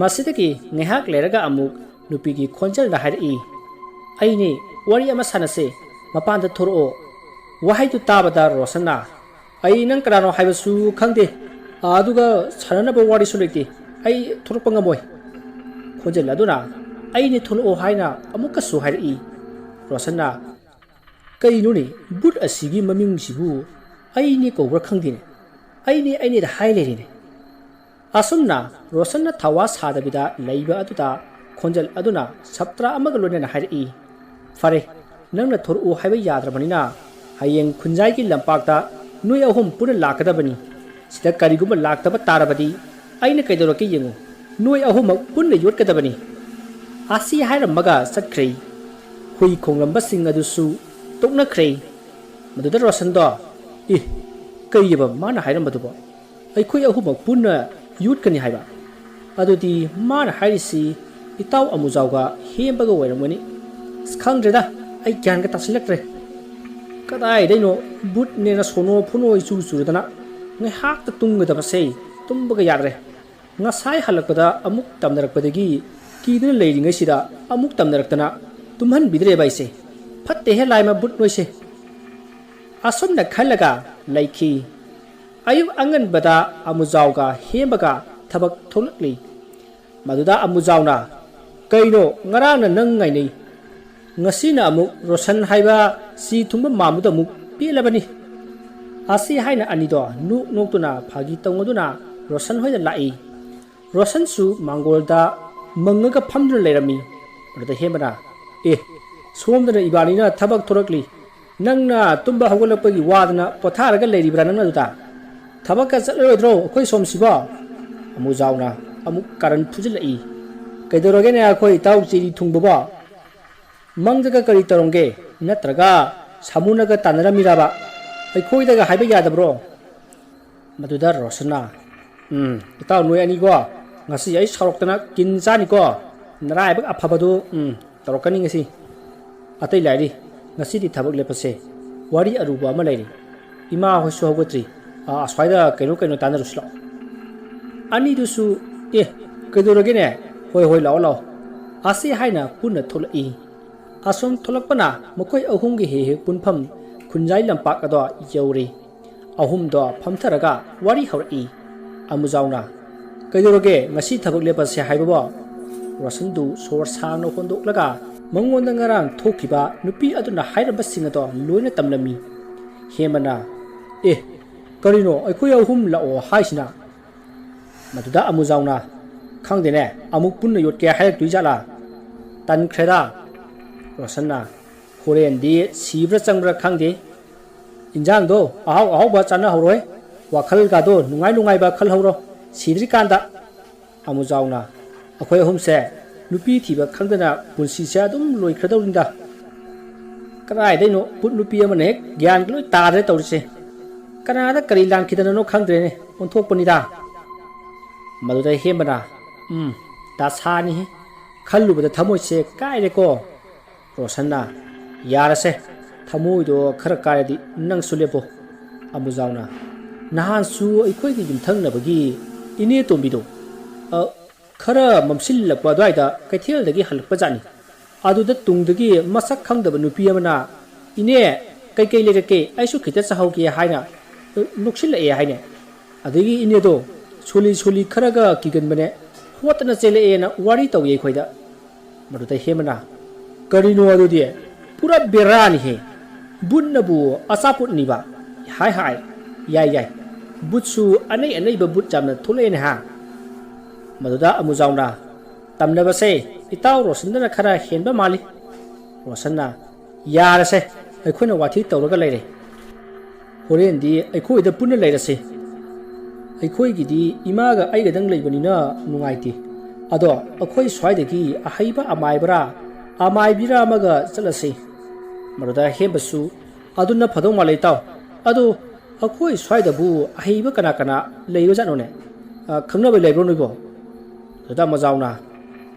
ꯃꯁꯤꯗꯒꯤ ꯉꯥꯏꯍꯥꯛ ꯂꯩꯔꯒ ꯑꯃꯨꯛ ꯅꯨꯄꯤꯒꯤ ꯈꯣꯟꯖꯦꯜꯗ ꯍꯥꯏꯔꯛꯏ ꯑꯩꯅꯦ ꯋꯥꯔꯤ ꯑꯃ ꯁꯥꯟꯅꯁꯦ ꯃꯄꯥꯟꯗ ꯊꯣꯔꯛꯑꯣ ꯋꯥꯍꯩꯗꯨ ꯇꯥꯕꯗ ꯔꯣꯁꯟꯅ ꯑꯩ ꯅꯪ ꯀꯅꯥꯅꯣ ꯍꯥꯏꯕꯁꯨ ꯈꯪꯗꯦ ꯑꯗꯨꯒ ꯁꯥꯟꯅꯅꯕ ꯋꯥꯔꯤꯁꯨ ꯂꯩꯇꯦ ꯑꯩ ꯊꯣꯛꯂꯛꯄ ꯉꯝꯃꯣꯏ ꯈꯣꯟꯖꯦꯜ ꯑꯗꯨꯅ ꯑꯩꯅꯦ ꯊꯣꯛꯂꯛꯑꯣ ꯍꯥꯏꯅ ꯑꯃꯨꯛꯀꯁꯨ ꯍꯥꯏꯔꯛꯏ ꯔꯣꯁꯟꯅ ꯀꯩꯅꯣꯅꯦ ꯕꯨꯠ ꯑꯁꯤꯒꯤ ꯃꯃꯤꯡꯁꯤꯕꯨ ꯑꯩꯅꯦ ꯀꯧꯕ꯭ꯔꯥ ꯈꯪꯗꯦꯅꯦ ꯑꯩꯅꯦꯗ ꯍꯥꯏ ꯂꯩꯔꯤꯅꯦ ꯑꯁꯨꯝꯅ ꯔꯣꯁꯟꯅ ꯊꯋꯥ ꯁꯥꯗꯕꯤꯗ ꯂꯩꯕ ꯑꯗꯨꯗ ꯈꯣꯟꯖꯦꯜ ꯑꯗꯨꯅ ꯁꯞꯇ꯭ꯔꯥ ꯑꯃꯒ ꯂꯣꯏꯅꯅ ꯍꯥꯏꯔꯛꯏ ꯐꯔꯦ ꯅꯪꯅ ꯊꯣꯔꯛꯎ ꯍꯥꯏꯕ ꯌꯥꯗ꯭ꯔꯕꯅꯤꯅ ꯍꯌꯦꯡ ꯈꯨꯟꯖꯥꯏꯒꯤ ꯂꯝꯄꯥꯛꯇ ꯅꯣꯏ ꯑꯍꯨꯝ ꯄꯨꯟꯅ ꯂꯥꯛꯀꯗꯕꯅꯤ ꯁꯤꯗ ꯀꯔꯤꯒꯨꯝꯕ ꯂꯥꯛꯇꯕ ꯇꯥꯔꯕꯗꯤ ꯑꯩꯅ ꯀꯩꯗꯧꯔꯛꯀꯦ ꯌꯦꯡꯉꯨ ꯅꯣꯏ ꯑꯍꯨꯝꯃꯛ ꯄꯨꯟꯅ ꯌꯣꯠꯀꯗꯕꯅꯤ ꯑꯁꯤ ꯍꯥꯏꯔꯝꯃꯒ ꯆꯠꯈ꯭ꯔꯦ ꯍꯨꯏ ꯈꯣꯡꯂꯝꯕꯁꯤꯡ ꯑꯗꯨꯁꯨ ꯇꯣꯛꯅꯈ꯭ꯔꯦ ꯃꯗꯨꯗ ꯔꯣꯁꯟꯗꯣ ꯀꯩꯌꯦꯕ ꯃꯥꯅ ꯍꯥꯏꯔꯝꯕꯗꯨꯕꯣ ꯑꯩꯈꯣꯏ ꯑꯍꯨꯝꯃꯛ ꯄꯨꯟꯅ ꯌꯣꯠꯀꯅꯤ ꯍꯥꯏꯕ ꯑꯗꯨꯗꯤ ꯃꯥꯅ ꯍꯥꯏꯔꯤꯁꯤ ꯏꯇꯥꯎ ꯑꯃꯨꯖꯥꯎꯒ ꯍꯦꯝꯕꯒ ꯑꯣꯏꯔꯝꯒꯅꯤ ꯈꯪꯗ꯭ꯔꯦꯗ ꯑꯩ ꯒ꯭ꯌꯥꯟꯒ ꯇꯥꯁꯤꯜꯂꯛꯇ꯭ꯔꯦ ꯀꯗꯥꯏꯗꯩꯅꯣ ꯕꯨꯠꯅꯦꯅ ꯁꯣꯅꯣ ꯐꯨꯅꯣ ꯏꯆꯨ ꯆꯨꯔꯗꯅ ꯉꯥꯏꯍꯥꯛꯇ ꯇꯨꯝꯒꯗꯕꯁꯦ ꯇꯨꯝꯕꯒ ꯌꯥꯗ꯭ꯔꯦ ꯉꯁꯥꯏ ꯍꯜꯂꯛꯄꯗ ꯑꯃꯨꯛ ꯇꯝꯅꯔꯛꯄꯗꯒꯤ ꯀꯤꯗꯨꯅ ꯂꯩꯔꯤꯉꯩꯁꯤꯗ ꯑꯃꯨꯛ ꯇꯝꯅꯔꯛꯇꯅ ꯇꯨꯝꯍꯟꯕꯤꯗ꯭ꯔꯦꯕ ꯑꯩꯁꯦ ꯐꯠꯇꯦꯍꯦ ꯂꯥꯏꯃ ꯕꯨꯠ ꯅꯣꯏꯁꯦ ꯑꯁꯨꯝꯅ ꯈꯜꯂꯒ ꯂꯩꯈꯤ ꯑꯌꯨꯛ ꯑꯉꯟꯕꯗ ꯑꯃꯨꯖꯥꯎꯒ ꯍꯦꯝꯕꯒ ꯊꯕꯛ ꯊꯣꯛꯂꯛꯂꯤ ꯃꯗꯨꯗ ꯑꯃꯨꯖꯥꯎꯅ ꯀꯩꯅꯣ ꯉꯔꯥꯡꯅ ꯅꯪ ꯉꯥꯏꯅꯩ ꯉꯁꯤꯅ ꯑꯃꯨꯛ ꯔꯣꯁꯟ ꯍꯥꯏꯕ ꯁꯤ ꯊꯨꯡꯕ ꯃꯥꯟꯕꯗ ꯑꯃꯨꯛ ꯄꯦꯜꯂꯕꯅꯤ ꯑꯁꯤ ꯍꯥꯏꯅ ꯑꯅꯤꯗꯣ ꯅꯣꯛꯇꯨꯅ ꯐꯥꯒꯤ ꯇꯧꯅꯗꯨꯅ ꯔꯣꯁꯟ ꯍꯣꯏꯗ ꯂꯥꯛꯏ ꯔꯣꯁꯟꯁꯨ ꯃꯥꯡꯒꯣꯜꯗ ꯃꯪꯉꯒ ꯐꯝꯗꯨꯅ ꯂꯩꯔꯝꯃꯤ ꯑꯗꯨꯗ ꯍꯦꯝꯕꯅ ꯁꯣꯝꯗꯅ ꯏꯕꯥꯅꯤꯅ ꯊꯕꯛ ꯊꯣꯔꯛꯂꯤ ꯅꯪꯅ ꯇꯨꯝꯕ ꯍꯧꯒꯠꯂꯛꯄꯒꯤ ꯋꯥꯗꯅ ꯄꯣꯊꯥꯔꯒ ꯂꯩꯔꯤꯕ꯭ꯔꯥ ꯅꯪꯅ ꯑꯗꯨꯗ ꯊꯕꯛꯀ ꯆꯠꯂꯔꯣꯏꯗ꯭ꯔꯣ ꯑꯩꯈꯣꯏ ꯁꯣꯝꯁꯤꯕꯣ ꯑꯃꯨꯖꯥꯎꯅ ꯑꯃꯨꯛ ꯀꯥꯔꯟ ꯐꯨꯖꯤꯜꯂꯛꯏ ꯀꯩꯗꯧꯔꯒꯦꯅꯦ ꯑꯩꯈꯣꯏ ꯏꯇꯥꯎ ꯆꯦꯔꯤ ꯊꯨꯡꯕꯕꯣ ꯃꯪꯗꯒ ꯀꯔꯤ ꯇꯧꯔꯝꯒꯦ ꯅꯠꯇ꯭ꯔꯒ ꯁꯥꯃꯨꯅꯒ ꯇꯥꯟꯅꯔꯝꯃꯤꯔꯕ ꯑꯩꯈꯣꯏꯗꯒ ꯍꯥꯏꯕ ꯌꯥꯗꯕ꯭ꯔꯣ ꯃꯗꯨꯗ ꯔꯣꯁꯟꯅ ꯏꯇꯥꯎ ꯅꯣꯏ ꯑꯅꯤꯀꯣ ꯉꯁꯤ ꯑꯩ ꯁꯥꯎꯔꯛꯇꯅ ꯀꯤꯟ ꯆꯥꯅꯤꯀꯣ ꯅꯔꯥꯏꯕꯛ ꯑꯐꯕꯗꯨ ꯇꯧꯔꯛꯀꯅꯤ ꯉꯁꯤ ꯑꯇꯩ ꯂꯥꯏꯔꯤ ꯉꯁꯤꯗꯤ ꯊꯕꯛ ꯂꯦꯞꯄꯁꯦ ꯋꯥꯔꯤ ꯑꯔꯨꯕ ꯑꯃ ꯂꯩꯔꯤ ꯏꯃꯥ ꯍꯣꯏꯁꯨ ꯍꯧꯒꯠꯇ꯭ꯔꯤ ꯑꯁ꯭ꯋꯥꯏꯗ ꯀꯩꯅꯣ ꯇꯥꯟꯅꯔꯨꯁꯤ ꯂꯥꯛꯑꯣ ꯑꯅꯤꯗꯨꯁꯨ ꯀꯩꯗꯧꯔꯒꯦꯅꯦ ꯍꯣꯏ ꯂꯥꯛꯑꯣ ꯑꯁꯤ ꯍꯥꯏꯅ ꯄꯨꯟꯅ ꯊꯣꯛꯂꯛꯏ ꯑꯁꯨꯝ ꯊꯣꯛꯂꯛꯄꯅ ꯃꯈꯣꯏ ꯑꯍꯨꯝꯒꯤ ꯍꯦꯛ ꯄꯨꯟꯐꯝ ꯈꯨꯟꯖꯥꯏ ꯂꯝꯄꯥꯛ ꯑꯗꯣ ꯌꯧꯔꯤ ꯑꯍꯨꯝꯗꯣ ꯐꯝꯊꯔꯒ ꯋꯥꯔꯤ ꯍꯧꯔꯛꯏ ꯑꯃꯨꯖꯥꯎꯅ ꯀꯩꯗꯧꯔꯒꯦ ꯉꯁꯤ ꯊꯕꯛ ꯂꯦꯞꯄꯁꯦ ꯍꯥꯏꯕꯕꯣ ꯔꯣꯁꯟꯗꯨ ꯁꯣꯔ ꯁꯥꯡꯅ ꯍꯣꯟꯗꯣꯛꯂꯒ ꯃꯉꯣꯟꯗ ꯉꯔꯥꯡ ꯊꯣꯛꯈꯤꯕ ꯅꯨꯄꯤ ꯑꯗꯨꯅ ꯍꯥꯏꯔꯝꯕꯁꯤꯡ ꯑꯗꯣ ꯂꯣꯏꯅ ꯇꯝꯂꯝꯃꯤ ꯍꯦꯃꯅ ꯀꯔꯤꯅꯣ ꯑꯩꯈꯣꯏ ꯑꯍꯨꯝ ꯂꯥꯛꯑꯣ ꯍꯥꯏꯁꯤꯅ ꯃꯗꯨꯗ ꯑꯃꯨꯖꯥꯎꯅ ꯈꯪꯗꯦꯅꯦ ꯑꯃꯨꯛ ꯄꯨꯟꯅ ꯌꯣꯠꯀꯦ ꯍꯥꯏꯔꯛꯇꯣꯏ ꯖꯥꯠꯂꯥ ꯇꯟꯈ꯭ꯔꯦꯗ ꯔꯣꯁꯟꯅ ꯍꯣꯔꯦꯟꯗꯤ ꯁꯤꯕ꯭ꯔꯥ ꯆꯪꯕ꯭ꯔꯥ ꯈꯪꯗꯦ ꯏꯟꯖꯥꯡꯗꯣ ꯑꯍꯥꯎꯕ ꯆꯥꯅꯍꯧꯔꯣꯏ ꯋꯥꯈꯜꯒꯗꯣ ꯅꯨꯡꯉꯥꯏꯕ ꯈꯜꯍꯧꯔꯣ ꯁꯤꯗ꯭ꯔꯤꯀꯥꯟꯗ ꯑꯃꯨꯖꯥꯎꯅ ꯑꯩꯈꯣꯏ ꯑꯍꯨꯝꯁꯦ ꯅꯨꯄꯤ ꯊꯤꯕ ꯈꯪꯗꯅ ꯄꯨꯟꯁꯤꯁꯦ ꯑꯗꯨꯝ ꯂꯣꯏꯈ꯭ꯔꯗꯧꯅꯤꯗ ꯀꯗꯥꯏꯗꯩꯅꯣ ꯄꯨꯠ ꯅꯨꯄꯤ ꯑꯃꯅ ꯍꯦꯛ ꯒ꯭ꯌꯥꯟꯒ ꯂꯣꯏ ꯇꯥꯗ꯭ꯔꯦ ꯇꯧꯔꯤꯁꯦ ꯀꯅꯥꯗ ꯀꯔꯤ ꯂꯥꯟꯈꯤꯗꯅꯅꯣ ꯈꯪꯗ꯭ꯔꯦꯅꯦ ꯑꯣꯟꯊꯣꯛꯄꯅꯤꯗ ꯃꯗꯨꯗ ꯍꯦꯝꯕꯅ ꯗꯁꯥꯅꯤꯍꯦ ꯈꯜꯂꯨꯕꯗ ꯊꯃꯣꯏꯁꯦ ꯀꯥꯏꯔꯦꯀꯣ ꯔꯣꯁꯟꯅ ꯌꯥꯔꯁꯦ ꯊꯃꯣꯏꯗꯣ ꯈꯔ ꯀꯥꯏꯔꯗꯤ ꯅꯪꯁꯨ ꯂꯦꯞꯄꯣ ꯑꯃꯨꯖꯥꯎꯅ ꯅꯍꯥꯟꯁꯨ ꯑꯩꯈꯣꯏꯒꯤ ꯌꯨꯝꯊꯪꯅꯕꯒꯤ ꯏꯅꯦ ꯇꯣꯝꯕꯤꯗꯣ ꯈꯔ ꯃꯝꯁꯤꯜꯂꯛꯄ ꯑꯗꯨꯋꯥꯏꯗ ꯀꯩꯊꯦꯜꯗꯒꯤ ꯍꯜꯂꯛꯄ ꯖꯥꯠꯅꯤ ꯑꯗꯨꯗ ꯇꯨꯡꯗꯒꯤ ꯃꯁꯛ ꯈꯪꯗꯕ ꯅꯨꯄꯤ ꯑꯃꯅ ꯏꯅꯦ ꯀꯩꯀꯩ ꯂꯩꯔꯛꯀꯦ ꯑꯩꯁꯨ ꯈꯤꯇ ꯆꯥꯍꯧꯒꯦ ꯍꯥꯏꯅ ꯅꯣꯛꯁꯤꯜꯂꯛꯑꯦ ꯍꯥꯏꯅꯦ ꯑꯗꯒꯤ ꯏꯅꯦꯗꯣ ꯁꯣꯂꯤ ꯈꯔꯒ ꯀꯤꯒꯟꯕꯅꯦ ꯍꯣꯠꯇꯅ ꯆꯦꯜꯂꯛꯑꯦꯅ ꯋꯥꯔꯤ ꯇꯧꯏ ꯑꯩꯈꯣꯏꯗ ꯃꯗꯨꯗ ꯍꯦꯃꯅ ꯀꯔꯤꯅꯣ ꯑꯗꯨꯗꯤ ꯄꯨꯔꯥ ꯕꯦꯔꯥꯅꯤꯍꯦ ꯕꯨꯠꯅꯕꯨ ꯑꯆꯥꯄꯣꯠꯅꯤꯕ ꯍꯥꯏ ꯌꯥꯏ ꯕꯨꯠꯁꯨ ꯑꯅꯩꯕ ꯕꯨꯠ ꯌꯥꯝꯅ ꯊꯣꯛꯂꯛꯑꯦꯅꯦ ꯃꯗꯨꯗ ꯑꯃꯨꯖꯥꯎꯅ ꯇꯝꯅꯕꯁꯦ ꯏꯇꯥꯎ ꯔꯣꯁꯟꯗꯅ ꯈꯔ ꯍꯦꯟꯕ ꯃꯥꯜꯂꯤ ꯔꯣꯁꯟꯅ ꯌꯥꯔꯁꯦ ꯑꯩꯈꯣꯏꯅ ꯋꯥꯊꯤ ꯇꯧꯔꯒ ꯂꯩꯔꯦ ꯍꯣꯔꯦꯟꯗꯤ ꯑꯩꯈꯣꯏꯗ ꯄꯨꯟꯅ ꯂꯩꯔꯁꯤ ꯑꯩꯈꯣꯏꯒꯤꯗꯤ ꯏꯃꯥꯒ ꯑꯩꯒꯗꯪ ꯂꯩꯕꯅꯤꯅ ꯅꯨꯡꯉꯥꯏꯇꯦ ꯑꯗꯣ ꯑꯩꯈꯣꯏ ꯁ꯭ꯋꯥꯏꯗꯒꯤ ꯑꯍꯩꯕ ꯑꯃꯥꯏꯕꯤꯔꯥ ꯑꯃꯒ ꯆꯠꯂꯁꯤ ꯃꯗꯨꯗ ꯍꯦꯝꯕꯁꯨ ꯑꯗꯨꯅ ꯐꯗꯧ ꯃꯥꯜꯂꯦ ꯏꯇꯥꯎ ꯑꯗꯣ ꯑꯩꯈꯣꯏ ꯁ꯭ꯋꯥꯏꯗꯕꯨ ꯑꯍꯩꯕ ꯀꯅꯥ ꯂꯩꯕꯖꯥꯠꯅꯣꯅꯦ ꯈꯪꯅꯕ ꯂꯩꯕ꯭ꯔꯣ ꯅꯣꯏꯕꯣ ꯑꯗꯨꯗ ꯑꯃꯨꯖꯥꯎꯅ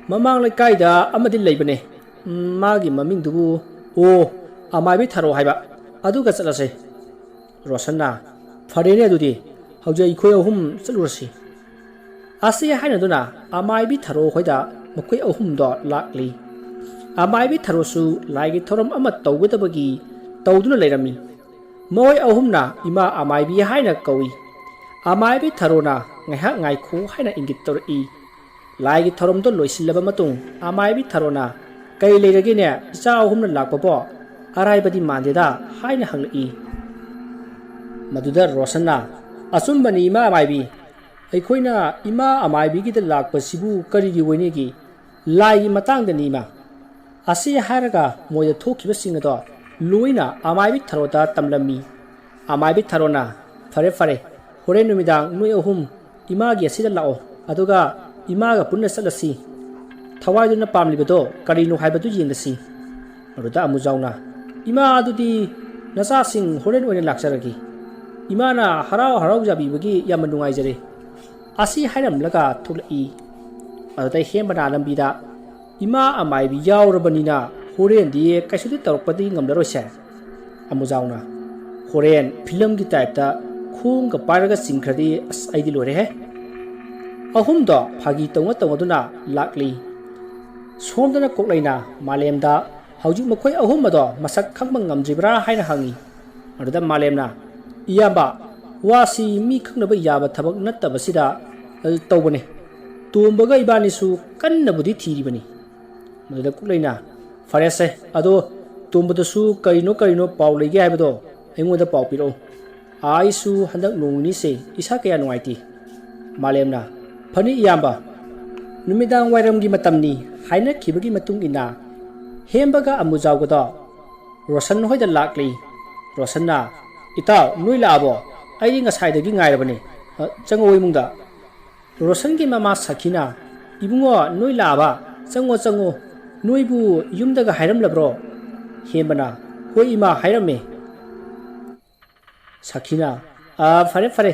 ꯃꯃꯥꯡ ꯂꯩꯀꯥꯏꯗ ꯑꯃꯗꯤ ꯂꯩꯕꯅꯦ ꯃꯥꯒꯤ ꯃꯃꯤꯡꯗꯨꯕꯨ ꯑꯃꯥꯏꯕꯤ ꯊꯥꯔꯣ ꯍꯥꯏꯕ ꯑꯗꯨꯒ ꯆꯠꯂꯁꯦ ꯔꯣꯁꯟꯅ ꯐꯔꯦꯅꯦ ꯑꯗꯨꯗꯤ ꯍꯧꯖꯤꯛ ꯑꯩꯈꯣꯏ ꯑꯍꯨꯝ ꯆꯠꯂꯨꯔꯁꯤ ꯑꯁꯤ ꯍꯥꯏꯅꯗꯨꯅ ꯑꯃꯥꯏꯕꯤ ꯊꯥꯔꯣ ꯍꯣꯏꯗ ꯃꯈꯣꯏ ꯑꯍꯨꯝꯗꯣ ꯂꯥꯛꯂꯤ ꯑꯃꯥꯏꯕꯤ ꯊꯥꯔꯣꯁꯨ ꯂꯥꯏꯒꯤ ꯊꯧꯔꯝ ꯑꯃ ꯇꯧꯒꯗꯕꯒꯤ ꯇꯧꯗꯨꯅ ꯂꯩꯔꯝꯃꯤ ꯃꯣꯏ ꯑꯍꯨꯝꯅ ꯏꯃꯥ ꯑꯃꯥꯏꯕꯤ ꯍꯥꯏꯅ ꯀꯧꯏ ꯑꯃꯥꯏꯕꯤ ꯊꯔꯣꯅ ꯉꯥꯏꯍꯥꯛ ꯉꯥꯏꯈꯣ ꯍꯥꯏꯅ ꯏꯪꯒꯤꯠ ꯇꯧꯔꯛꯏ꯫ ꯂꯥꯏꯒꯤ ꯊꯧꯔꯝꯗꯣ ꯂꯣꯏꯁꯤꯜꯂꯕ ꯃꯇꯨꯡ ꯑꯃꯥꯏꯕꯤ ꯊꯔꯣꯅ ꯀꯩ ꯂꯩꯔꯒꯦꯅꯦ ꯏꯆꯥ ꯑꯍꯨꯝꯅ ꯂꯥꯛꯄꯕꯣ ꯑꯔꯥꯏꯕꯗꯤ ꯃꯥꯟꯗꯦꯗ ꯍꯥꯏꯅ ꯍꯪꯂꯛꯏ꯫ ꯃꯗꯨꯗ ꯔꯣꯁꯟꯅ ꯑꯆꯨꯝꯕꯅꯤ ꯏꯃꯥ ꯑꯃꯥꯏꯕꯤ, ꯑꯩꯈꯣꯏꯅ ꯏꯃꯥ ꯑꯃꯥꯏꯕꯤꯒꯤꯗ ꯂꯥꯛꯄꯁꯤꯕꯨ ꯀꯔꯤꯒꯤ ꯑꯣꯏꯅꯤꯒꯤ, ꯂꯥꯏꯒꯤ ꯃꯇꯥꯡꯗꯅꯤ ꯏꯃꯥ꯫ ꯑꯁꯤ ꯍꯥꯏꯔꯒ ꯃꯣꯏꯗ ꯊꯣꯛꯈꯤꯕꯁꯤꯡ ꯑꯗꯣ ꯂꯣꯏꯅ ꯑꯃꯥꯏꯕꯤ ꯊꯔꯣꯗ ꯇꯝꯂꯝꯃꯤ꯫ ꯑꯃꯥꯏꯕꯤ ꯊꯔꯣꯅ ꯐꯔꯦ ꯐꯔꯦ, ꯍꯣꯔꯦꯟ ꯅꯨꯃꯤꯗꯥꯡ ꯅꯣꯏ ꯑꯍꯨꯝ ꯏꯃꯥꯒꯤ ꯑꯁꯤꯗ ꯂꯥꯛꯑꯣ, ꯑꯗꯨꯒ ꯏꯃꯥꯒ ꯄꯨꯟꯅ ꯆꯠꯂꯁꯤ, ꯊꯋꯥꯏꯗꯨꯅ ꯄꯥꯝꯂꯤꯕꯗꯣ ꯀꯔꯤꯅꯣ ꯍꯥꯏꯕꯗꯨ ꯌꯦꯡꯂꯁꯤ꯫ ꯃꯗꯨꯗ ꯑꯃꯨꯖꯥꯎꯅ ꯏꯃꯥ ꯑꯗꯨꯗꯤ ꯅꯆꯥꯁꯤꯡ ꯍꯣꯔꯦꯟ ꯑꯣꯏꯅ ꯂꯥꯛꯆꯔꯒꯦ, ꯏꯃꯥꯅ ꯍꯔꯥꯎ ꯍꯔꯥꯎꯖꯕꯤꯕꯒꯤ ꯌꯥꯝꯅ ꯅꯨꯡꯉꯥꯏꯖꯔꯦ ꯑꯁꯤ ꯍꯥꯏꯔꯝꯂꯒ ꯊꯣꯛꯂꯛꯏ꯫ ꯃꯗꯨꯗ ꯍꯦꯝꯕꯅ ꯂꯝꯕꯤꯗ ꯏꯃꯥ ꯑꯃꯥꯏꯕꯤ ꯌꯥꯎꯔꯕꯅꯤꯅ ꯍꯣꯔꯦꯟꯗꯤ ꯀꯩꯁꯨꯗꯤ ꯇꯧꯔꯛꯄꯗꯤ ꯉꯝꯂꯔꯣꯏꯁꯦ꯫ ꯑꯃꯨꯖꯥꯎꯅ ꯍꯣꯔꯦꯟ ꯐꯤꯂꯝꯒꯤ ꯇꯥꯏꯞꯇ ꯈꯣꯡꯒ ꯄꯥꯏꯔꯒ ꯆꯤꯡꯈ꯭ꯔꯗꯤ ꯑꯁ ꯑꯩꯗꯤ ꯂꯣꯏꯔꯦꯍꯦ꯫ ꯑꯍꯨꯝꯗꯣ ꯐꯥꯒꯤ ꯇꯧꯅꯗꯨꯅ ꯂꯥꯛꯂꯤ꯫ ꯁꯣꯝꯗꯅ ꯀꯣꯛꯂꯩꯅ ꯃꯥꯂꯦꯝꯗ ꯍꯧꯖꯤꯛ ꯃꯈꯣꯏ ꯑꯍꯨꯝ ꯑꯗꯣ ꯃꯁꯛ ꯈꯪꯕ ꯉꯝꯗ꯭ꯔꯤꯕ꯭ꯔꯥ ꯍꯥꯏꯅ ꯍꯪꯉꯤ꯫ ꯑꯗꯨꯗ ꯃꯥꯂꯦꯝꯅ ꯏꯌꯥꯝꯕ, ꯋꯥꯁꯤ ꯃꯤ ꯈꯪꯅꯕ ꯌꯥꯕ ꯊꯕꯛ ꯅꯠꯇꯕꯁꯤꯗ ꯇꯧꯕꯅꯦ, ꯇꯣꯝꯕꯒ ꯏꯕꯥꯅꯤꯁꯨ ꯀꯟꯅꯕꯨꯗꯤ ꯊꯤꯔꯤꯕꯅꯤ꯫ ꯃꯗꯨꯗ ꯀꯣꯛꯂꯩꯅ ꯐꯔꯦꯁꯦ, ꯑꯗꯣ ꯇꯣꯝꯕꯗꯁꯨ ꯀꯔꯤꯅꯣ ꯄꯥꯎ ꯂꯩꯒꯦ ꯍꯥꯏꯕꯗꯣ ꯑꯩꯉꯣꯟꯗ ꯄꯥꯎ ꯄꯤꯔꯛꯎ, ꯑꯩꯁꯨ ꯍꯟꯗꯛ ꯅꯣꯡ ꯅꯤꯅꯤꯁꯦ ꯏꯁꯥ ꯀꯌꯥ ꯅꯨꯡꯉꯥꯏꯇꯦ꯫ ꯃꯥꯂꯦꯝꯅ ꯐꯅꯤ ꯏꯌꯥꯝꯕ, ꯅꯨꯃꯤꯗꯥꯡ ꯋꯥꯏꯔꯝꯒꯤ ꯃꯇꯝꯅꯤ ꯍꯥꯏꯅꯈꯤꯕꯒꯤ ꯃꯇꯨꯡ ꯏꯟꯅ ꯍꯦꯝꯕꯒ ꯑꯃꯨꯖꯥꯎꯒꯗꯣ ꯔꯣꯁꯟ ꯍꯣꯏꯗ ꯂꯥꯛꯂꯤ꯫ ꯔꯣꯁꯟꯅ ꯏꯇꯥꯎ ꯅꯣꯏ ꯂꯥꯛꯑꯕꯣ? ꯑꯩꯗꯤ ꯉꯁꯥꯏꯗꯒꯤ ꯉꯥꯏꯔꯕꯅꯦ, ꯆꯪꯉꯛꯑꯣ ꯏꯃꯨꯡꯗ꯫ ꯔꯣꯁꯟꯒꯤ ꯃꯃꯥ ꯁꯈꯤꯅ ꯏꯕꯨꯡꯉꯣ ꯅꯣꯏ ꯂꯥꯛꯑꯕ, ꯆꯪꯉꯣ, ꯅꯣꯏꯕꯨ ꯌꯨꯝꯗꯒ ꯍꯥꯏꯔꯝꯂꯕ꯭ꯔꯣ? ꯍꯦꯝꯕꯅ ꯍꯣꯏ ꯏꯃꯥ ꯍꯥꯏꯔꯝꯃꯦ꯫ ꯁꯈꯤꯅ ꯐꯔꯦ ꯐꯔꯦ,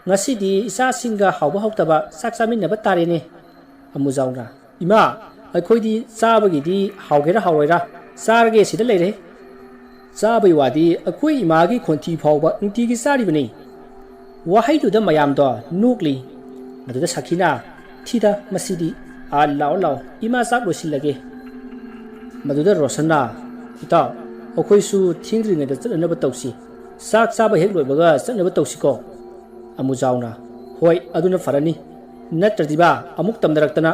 ꯉꯁꯤꯗꯤ ꯏꯆꯥꯁꯤꯡꯒ ꯍꯥꯎꯕ ꯍꯥꯎꯇꯕ ꯆꯥꯛ ꯆꯥꯃꯤꯟꯅꯕ ꯇꯥꯔꯦꯅꯦ꯫ ꯑꯃꯨꯖꯥꯎꯅ ꯏꯃꯥ, ꯑꯩꯈꯣꯏꯗꯤ ꯆꯥꯕꯒꯤꯗꯤ ꯍꯥꯎꯒꯦꯔꯥ ꯍꯥꯎꯔꯣꯏꯔꯥ ꯆꯥꯔꯒꯦ ꯁꯤꯗ ꯂꯩꯔꯦ, ꯆꯥꯕꯩ ꯋꯥꯗꯤ ꯑꯩꯈꯣꯏ ꯏꯃꯥꯒꯤ ꯈꯣꯟꯊꯤ ꯐꯥꯎꯕ ꯅꯨꯡꯇꯤꯒꯤ ꯆꯥꯔꯤꯕꯅꯤ꯫ ꯋꯥꯍꯩꯗꯨꯗ ꯃꯌꯥꯝꯗꯣ ꯅꯣꯛꯂꯤ꯫ ꯃꯗꯨꯗ ꯁꯈꯤꯅ ꯊꯤꯗ ꯃꯁꯤꯗꯤ, ꯂꯥꯛꯑꯣ ꯏꯃꯥ ꯆꯥꯛ ꯂꯣꯏꯁꯤꯜꯂꯒꯦ꯫ ꯃꯗꯨꯗ ꯔꯣꯁꯟꯅ ꯏꯇꯥꯎ ꯑꯩꯈꯣꯏꯁꯨ ꯊꯦꯡꯗ꯭ꯔꯤꯉꯩꯗ ꯆꯠꯅꯅꯕ ꯇꯧꯁꯤ, ꯆꯥꯛ ꯆꯥꯕ ꯍꯦꯛ ꯂꯣꯏꯕꯒ ꯆꯠꯅꯕ ꯇꯧꯁꯤꯀꯣ꯫ ꯑꯃꯨꯖꯥꯎꯅ ꯍꯣꯏ ꯑꯗꯨꯅ ꯐꯔꯅꯤ, ꯅꯠꯇ꯭ꯔꯗꯤꯕ ꯑꯃꯨꯛ ꯇꯝꯅꯔꯛꯇꯅ꯫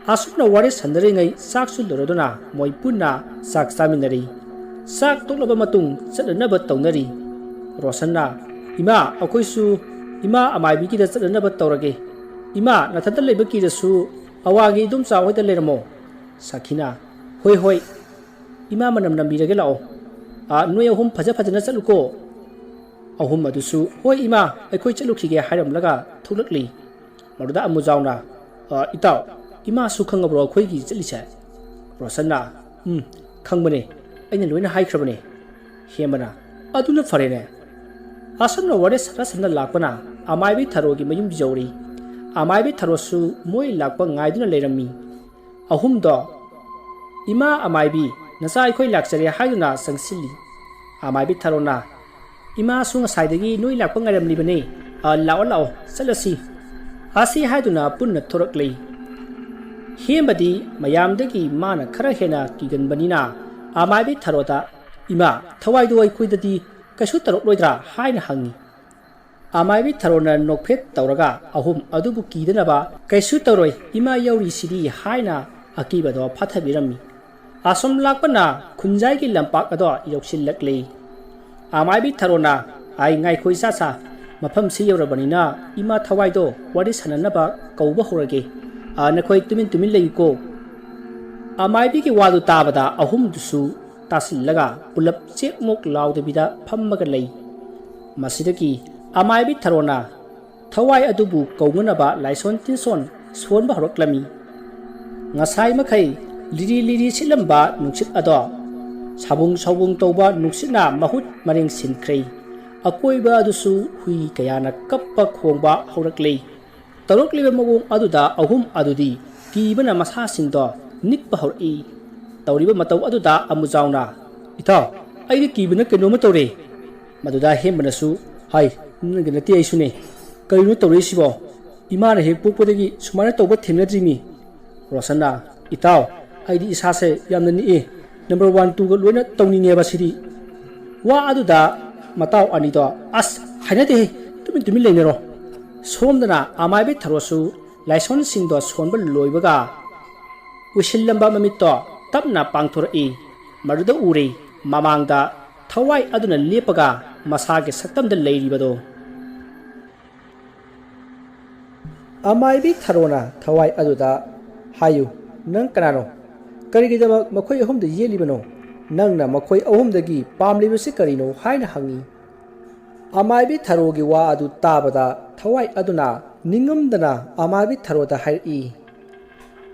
ꯑꯁꯨꯝꯅ ꯋꯥꯔꯤ ꯁꯥꯟꯅꯔꯤꯉꯩ ꯆꯥꯛꯁꯨ ꯂꯣꯏꯔꯗꯨꯅ ꯃꯣꯏ ꯄꯨꯟꯅ ꯆꯥꯛ ꯆꯥꯃꯤꯟꯅꯔꯤ꯫ ꯆꯥꯛ ꯇꯣꯛꯂꯕ ꯃꯇꯨꯡ ꯆꯠꯅꯅꯕ ꯇꯧꯅꯔꯤ꯫ ꯔꯣꯁꯟꯅ ꯏꯃꯥ ꯑꯩꯈꯣꯏꯁꯨ ꯏꯃꯥ ꯑꯃꯥꯏꯕꯤꯒꯤꯗ ꯆꯠꯅꯅꯕ ꯇꯧꯔꯒꯦ, ꯏꯃꯥ ꯅꯊꯟꯇ ꯂꯩꯕ ꯀꯤꯔꯁꯨ ꯑꯋꯥꯡꯒꯤ ꯏꯗꯣꯝꯆꯥ ꯍꯣꯏꯗ ꯂꯩꯔꯝꯃꯣ꯫ ꯁꯈꯤꯅ ꯍꯣꯏ ꯏꯃꯥ ꯃꯅꯝ ꯅꯝꯕꯤꯔꯒꯦ ꯂꯥꯛꯑꯣ, ꯅꯣꯏ ꯑꯍꯨꯝ ꯐꯖꯅ ꯆꯠꯂꯨꯀꯣ꯫ ꯑꯍꯨꯝ ꯑꯗꯨꯁꯨ ꯍꯣꯏ ꯏꯃꯥ ꯑꯩꯈꯣꯏ ꯆꯠꯂꯨꯈꯤꯒꯦ ꯍꯥꯏꯔꯝꯂꯒ ꯊꯣꯛꯂꯛꯂꯤ꯫ ꯃꯗꯨꯗ ꯑꯃꯨꯖꯥꯎꯅ ꯏꯇꯥꯎ ꯏꯃꯥꯁꯨ ꯈꯪꯉꯕ꯭ꯔꯣ ꯑꯩꯈꯣꯏꯒꯤ ꯆꯠꯂꯤꯁꯦ? ꯔꯣꯁꯟꯅ ꯈꯪꯕꯅꯦ, ꯑꯩꯅ ꯂꯣꯏꯅ ꯍꯥꯏꯈ꯭ꯔꯕꯅꯦ꯫ ꯍꯦꯝꯕꯅ ꯑꯗꯨꯅ ꯐꯔꯦꯅꯦ꯫ ꯑꯁꯨꯝꯅ ꯋꯥꯔꯤ ꯁꯥꯟꯅ ꯂꯥꯛꯄꯅ ꯑꯃꯥꯏꯕꯤ ꯊꯔꯣꯒꯤ ꯃꯌꯨꯝ ꯌꯧꯔꯤ꯫ ꯑꯃꯥꯏꯕꯤ ꯊꯔꯣꯁꯨ ꯃꯣꯏ ꯂꯥꯛꯄ ꯉꯥꯏꯗꯨꯅ ꯂꯩꯔꯝꯃꯤ꯫ ꯑꯍꯨꯝꯗꯣ ꯏꯃꯥ ꯑꯃꯥꯏꯕꯤ ꯅꯆꯥ ꯑꯩꯈꯣꯏ ꯂꯥꯛꯆꯔꯦ ꯍꯥꯏꯗꯨꯅ ꯆꯪꯁꯤꯜꯂꯤ꯫ ꯑꯃꯥꯏꯕꯤ ꯊꯔꯣꯅ ꯏꯃꯥꯁꯨ ꯉꯁꯥꯏꯗꯒꯤ ꯅꯣꯏ ꯂꯥꯛꯄ ꯉꯥꯏꯔꯝꯂꯤꯕꯅꯦ, ꯂꯥꯛꯑꯣ ꯆꯠꯂꯁꯤ ꯑꯁꯤ ꯍꯥꯏꯗꯨꯅ ꯄꯨꯟꯅ ꯊꯣꯔꯛꯂꯤ꯫ ꯍꯦꯝꯕꯗꯤ ꯃꯌꯥꯝꯗꯒꯤ ꯃꯥꯅ ꯈꯔ ꯍꯦꯟꯅ ꯀꯤꯒꯟꯕꯅꯤꯅ ꯑꯃꯥꯏꯕꯤ ꯊꯔꯣꯗ ꯏꯃꯥ ꯊꯋꯥꯏꯗꯣ ꯑꯩꯈꯣꯏꯗꯗꯤ ꯀꯩꯁꯨ ꯇꯧꯔꯛꯂꯣꯏꯗ꯭ꯔꯥ ꯍꯥꯏꯅ ꯍꯪꯉꯤ꯫ ꯑꯃꯥꯏꯕꯤ ꯊꯔꯣꯅ ꯅꯣꯛꯐꯦꯠ ꯇꯧꯔꯒ ꯑꯍꯨꯝ ꯑꯗꯨꯕꯨ ꯀꯤꯗꯅꯕ ꯀꯩꯁꯨ ꯇꯧꯔꯣꯏ ꯏꯃꯥ ꯌꯧꯔꯤꯁꯤꯗꯤ ꯍꯥꯏꯅ ꯑꯀꯤꯕꯗꯣ ꯐꯥꯊꯕꯤꯔꯝꯃꯤ꯫ ꯑꯁꯨꯝ ꯂꯥꯛꯄꯅ ꯈꯨꯟꯖꯥꯏꯒꯤ ꯂꯝꯄꯥꯛ ꯑꯗꯣ ꯌꯧꯁꯤꯜꯂꯛꯂꯤ꯫ ꯑꯃꯥꯏꯕꯤ ꯊꯔꯣꯅ ꯉꯥꯏꯈꯣ ꯏꯆꯥ, ꯃꯐꯝꯁꯤ ꯌꯧꯔꯕꯅꯤꯅ ꯏꯃꯥ ꯊꯋꯥꯏꯗꯣ ꯋꯥꯔꯤ ꯁꯥꯟꯅꯅꯕ ꯀꯧꯕ ꯍꯧꯔꯒꯦ, ꯅꯈꯣꯏ ꯇꯨꯃꯤꯟ ꯂꯩꯌꯨꯀꯣ꯫ ꯑꯃꯥꯏꯕꯤꯒꯤ ꯋꯥꯗꯨ ꯇꯥꯕꯗ ꯑꯍꯨꯝꯗꯨꯁꯨ ꯇꯥꯁꯤꯜꯂꯒ ꯄꯨꯂꯞ ꯆꯦꯛꯃꯣꯛ ꯂꯥꯎꯗꯕꯤꯗ ꯐꯝꯃꯒ ꯂꯩ꯫ ꯃꯁꯤꯗꯒꯤ ꯑꯃꯥꯏꯕꯤ ꯊꯔꯣꯅ ꯊꯋꯥꯏ ꯑꯗꯨꯕꯨ ꯀꯧꯅꯅꯕ ꯂꯥꯏꯁꯣꯟ ꯇꯤꯟꯁꯣꯟ ꯁꯣꯟꯕ ꯍꯧꯔꯛꯂꯝꯃꯤ꯫ ꯉꯁꯥꯏ ꯃꯈꯩ ꯂꯤꯔꯤ ꯁꯤꯠꯂꯝꯕ ꯅꯨꯡꯁꯤꯠ ꯑꯗꯣ ꯁꯥꯕꯨꯡ ꯇꯧꯕ ꯅꯨꯡꯁꯤꯠꯅ ꯃꯍꯨꯠ ꯃꯔꯦꯡ ꯁꯤꯟꯈ꯭ꯔꯦ꯫ ꯑꯀꯣꯏꯕ ꯑꯗꯨꯁꯨ ꯍꯨꯏ ꯀꯌꯥꯅ ꯀꯞꯄ ꯈꯣꯡꯕ ꯍꯧꯔꯛꯂꯤ꯫ ꯇꯧꯔꯛꯂꯤꯕ ꯃꯑꯣꯡ ꯑꯗꯨꯗ ꯑꯍꯨꯝ ꯑꯗꯨꯗꯤ ꯀꯤꯕꯅ ꯃꯁꯥꯁꯤꯡꯗꯣ ꯅꯤꯛꯄ ꯍꯧꯔꯛꯏ꯫ ꯇꯧꯔꯤꯕ ꯃꯇꯧ ꯑꯗꯨꯗ ꯑꯃꯨꯖꯥꯎꯅ ꯏꯇꯥꯎ ꯑꯩꯗꯤ ꯀꯤꯕꯅ ꯀꯩꯅꯣꯝꯃ ꯇꯧꯔꯦ꯫ ꯃꯗꯨꯗ ꯍꯦꯝꯕꯅꯁꯨ ꯍꯥꯏ ꯅꯪꯒ ꯅꯠꯇꯦ ꯑꯩꯁꯨꯅꯦ, ꯀꯔꯤꯅꯣ ꯇꯧꯔꯛꯏꯁꯤꯕꯣ, ꯏꯃꯥꯅ ꯍꯦꯛ ꯄꯣꯛꯄꯗꯒꯤ ꯁꯨꯃꯥꯏꯅ ꯇꯧꯕ ꯊꯦꯡꯅꯗ꯭ꯔꯤꯃꯤ꯫ ꯔꯣꯁꯟꯅ ꯏꯇꯥꯎ ꯑꯩꯗꯤ ꯏꯁꯥꯁꯦ ꯌꯥꯝꯅ ꯅꯤꯛꯑꯦ, ꯅꯝꯕꯔ 1 2ꯒ ꯂꯣꯏꯅ ꯇꯧꯅꯤꯡꯉꯦꯕ ꯁꯤꯗꯤ꯫ ꯋꯥ ꯑꯗꯨꯗ ꯃꯇꯥꯎ ꯑꯅꯤꯗꯣ ꯑꯁ ꯍꯥꯏꯅꯗꯦꯍꯦ, ꯇꯨꯃꯤꯟ ꯂꯩꯅꯔꯣ, सोमदना अमायबी थरोसु लाइसन सिंदो सोनब लोइबगा उसिल्लंबा ममित्तो तपना पांगथोरई मरुदा उरे ममांगदा थवाई अदुना लेपगा मसागे सक्तमदा लेरिबदो अमायबी थरोना थवाई अदुदा हायु नंग कनानो करिगिदमक मखोय अहुमदा येलिबनो नंगना मखोय अहुमदगी पामलिबसे करिनो हायना हंगी अमायबी थरोगी वा अदु ताबदा थवाई अदुना निंगमदना अमायबी थरोदा हायई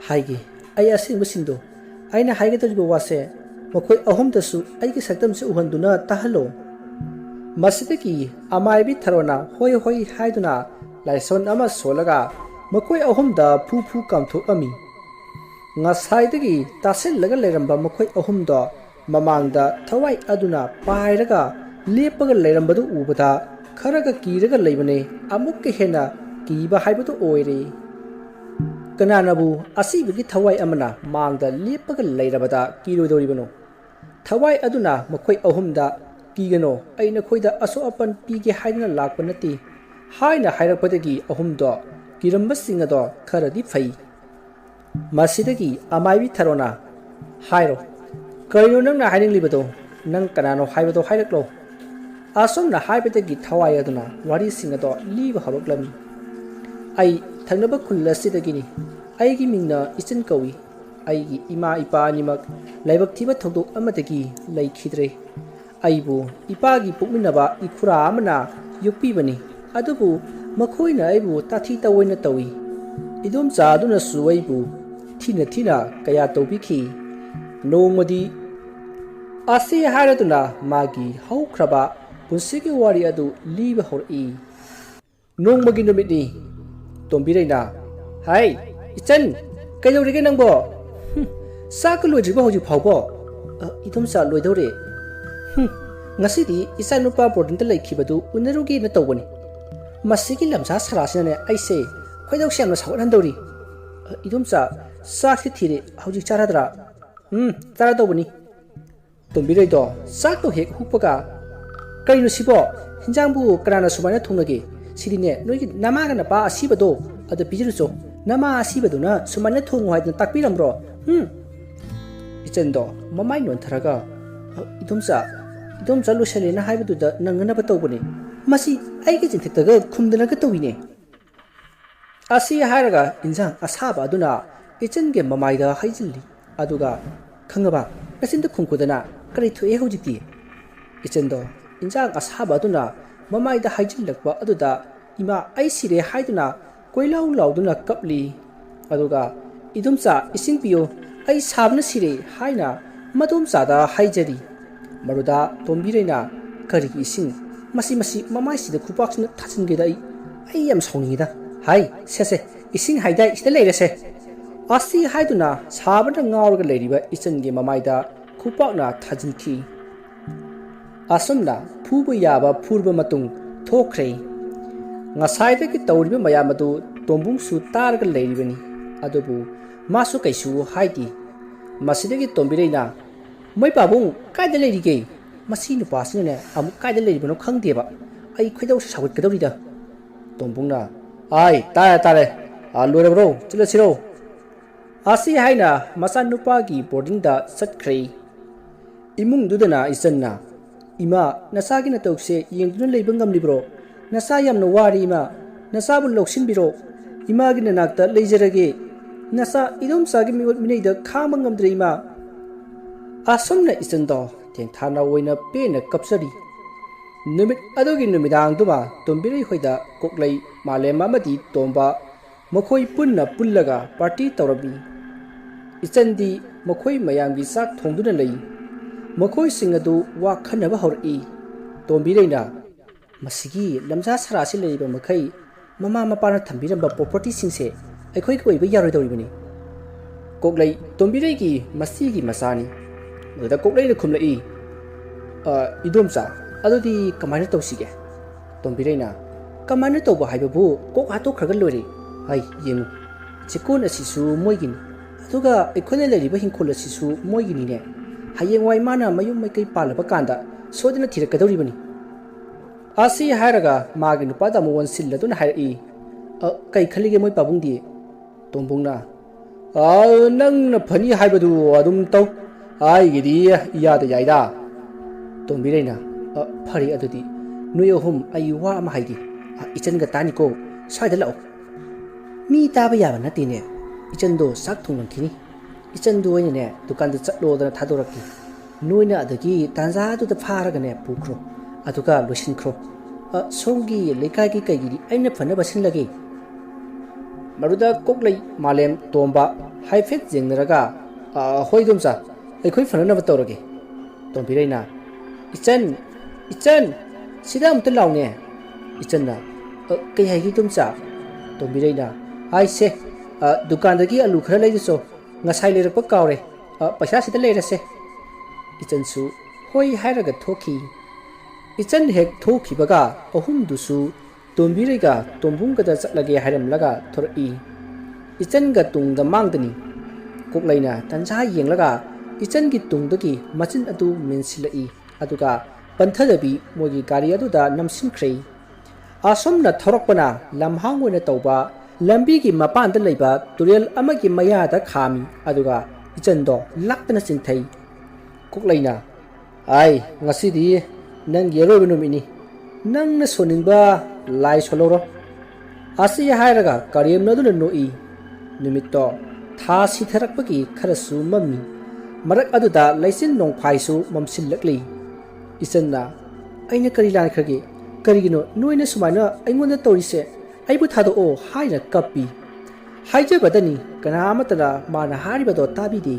हायगी आई असिंबसिंदो आइना हायगदरिबो वासे मखोय अहुमदसु आइगी सक्तमसे उहंदुना ताहलो मसिदगी अमायबी थरोना होय होय हायदुना लाइसन अमा सोलगा मखोय अहुमदा फू फू कामथो अमी ngasai tasil laga leramba makhoi ahumda mamangda thawai aduna pairaga lepaga lerambadu ubada kharaga kiraga leibane amuk ke hena kiba haibadu oire kananabu asibigi thawai amana mangda lepaga leirabada kirodoribano thawai aduna makhoi ahumda kigano aina khoida aso apan pige haidna lakpanati haina hairapadagi ahumda kiramba singado kharadi phai Masidagi amaibi tharona hairo kaino nang na haining libado nang kanano haibado hairaklo asom na haibadagi thawai aduna wari singado liba haroklami ai thangnaba khullasidagini aigi mingna ichin kawi aigi ima ipa nimak laibak thiba thodok amadagi laikhidre aibu ipagi pukminaba ikhura amana yukpibani adubu makhoina aibu tathi tawoina tawi idom cha aduna suwaibu thina kaya tobiki nongmadi ase haraduna magi haukraba punsigi wari adu liba hori nongmagi numiti tombiraina hai ichan kaydorige nangbo sak loijiba hoji phawbo idom sa loidore ngasidi isan nupa boarding ta laikhibadu unarugi na tawbani masigi lamsa sarasina aise khoidok siamna sawranandori idom sa sak si thire hauji charadra tara tawbani tombirei do sak to hek hupaga kaino sibo hinjangbu kanana sumaina thunage sidine noigi namaga na pa asibado ada pijiruso nama asibado na sumaina thungu haidna takpiramro ichendo mamai non tharaga idom sa lusale na haibadu da nangana ba tawbani masi aigi jinthitaga khumdana ga tawine asi haraga injang asaba aduna ichenge mamaida haijilli aduga khangaba nasinda khungkudana kari thu e hojiti ichendo injang asaba aduna mamaida haijillakwa aduda ima ai sire haiduna koilau lauduna kapli aduga idumsa ising piyo ai sabna sire haina madumsa da haijari maruda tombirena kari ising masi mamai sida khupaksna thachingeda ai yam sawningida hai sese ising haidai ista leirese asi haiduna sabana ngaurga leiriba ichange mamaida khupakna thajinki asumna phuba yaba phurba matung thokre ngasaida ki tawriba mayamadu tombung su targa leiribani adubu masu kaisu haidi masidagi tombireina mai babung kaida leirige masi nu pasine ne amu kaida leiribano khangdeba ai khoidau sawit kadorida tombungna ai tare lore bro chila siro asi haina masan nupa gi boarding da satkhre imung dudana isanna ima nasagi na tokse yengduna leibangam libro nasa yamna wari ima nasa bul loksin biro ima gi nakta leijarage nasa idom sagi minei da khamangam dre ima asomna isando ten thana oina pe na kapsari numit adogi numidang duba tombirei hoida koklai malem amadi tomba makhoi punna pullaga party tawrabi ichandi makhoi mayamgi sak thongduna lei makhoi singadu wa khanaba hori tombireina masigi lamja sarasi leiba makhai mama mapana thambiramba property singse aikhoi koi ba yaroi doribani koklai tombirei gi masigi masani da koklai na khumlai idomsa adodi kamaina tawsige tombireina kamaina tawba haibabu kok hato khraga lori hai yengu chikon asisu moigini aduga ekhone leriba hinkol asisu moigini ne hayengwai mana mayum mai kai palaba kanda sodina thirakadoribani asi haraga magi nupada mo won silladuna hairi Kay khalige moi pabungdi tombungna nang phani haibadu adum tau ai gidi ya da yaida tombireina phari adudi nuyo hum ai wa ma haidi ichan ga tani ko sai da lau mi ta ba ya na tine ichan do sak thung lan khini ichan do ne dukan da chatlo da thadorakki noina adagi tanza du da phara ga ne pukro aduga losin kro songi lekai ki kai gidi aina phana basin lagi maruda koklai malem tomba haifet jengnaraga hoidumsa ekhoi phana na batorage tombiraina ichan sida amta laune ichan na kai hai gi tumsa tombiraina ai se dukan dagi alu khara lai so ngasai le rakpa kawre paisa sida le rase ichan su hoi hairaga thoki ichan hek thoki baga ahum dusu tombirega tombung ga chatlage hairam laga thori ichan ga tung da mangdani koklaina tansa yenglaga ichan gi tung dagi machin adu mensilai aduga panthadabi mogi gari adu da namsinkrei asomna thorokpana lamhang wena tawba lambi gi mapan da leiba turel amagi maya da khami aduga ichan do lakna sinthai koklaina ai ngasi di nang yero benum ini nang na soningba lai soloro asi hairaga kariyam na dun noi nimitto tha sitharakpagi kharasu mammi marak aduda laisin nong phaisu mamsilakli isanna aina kari lan khage karigino noina sumaina aingonda torise aibu thado o haina kappi haije badani kana amatala mana haribado tabidi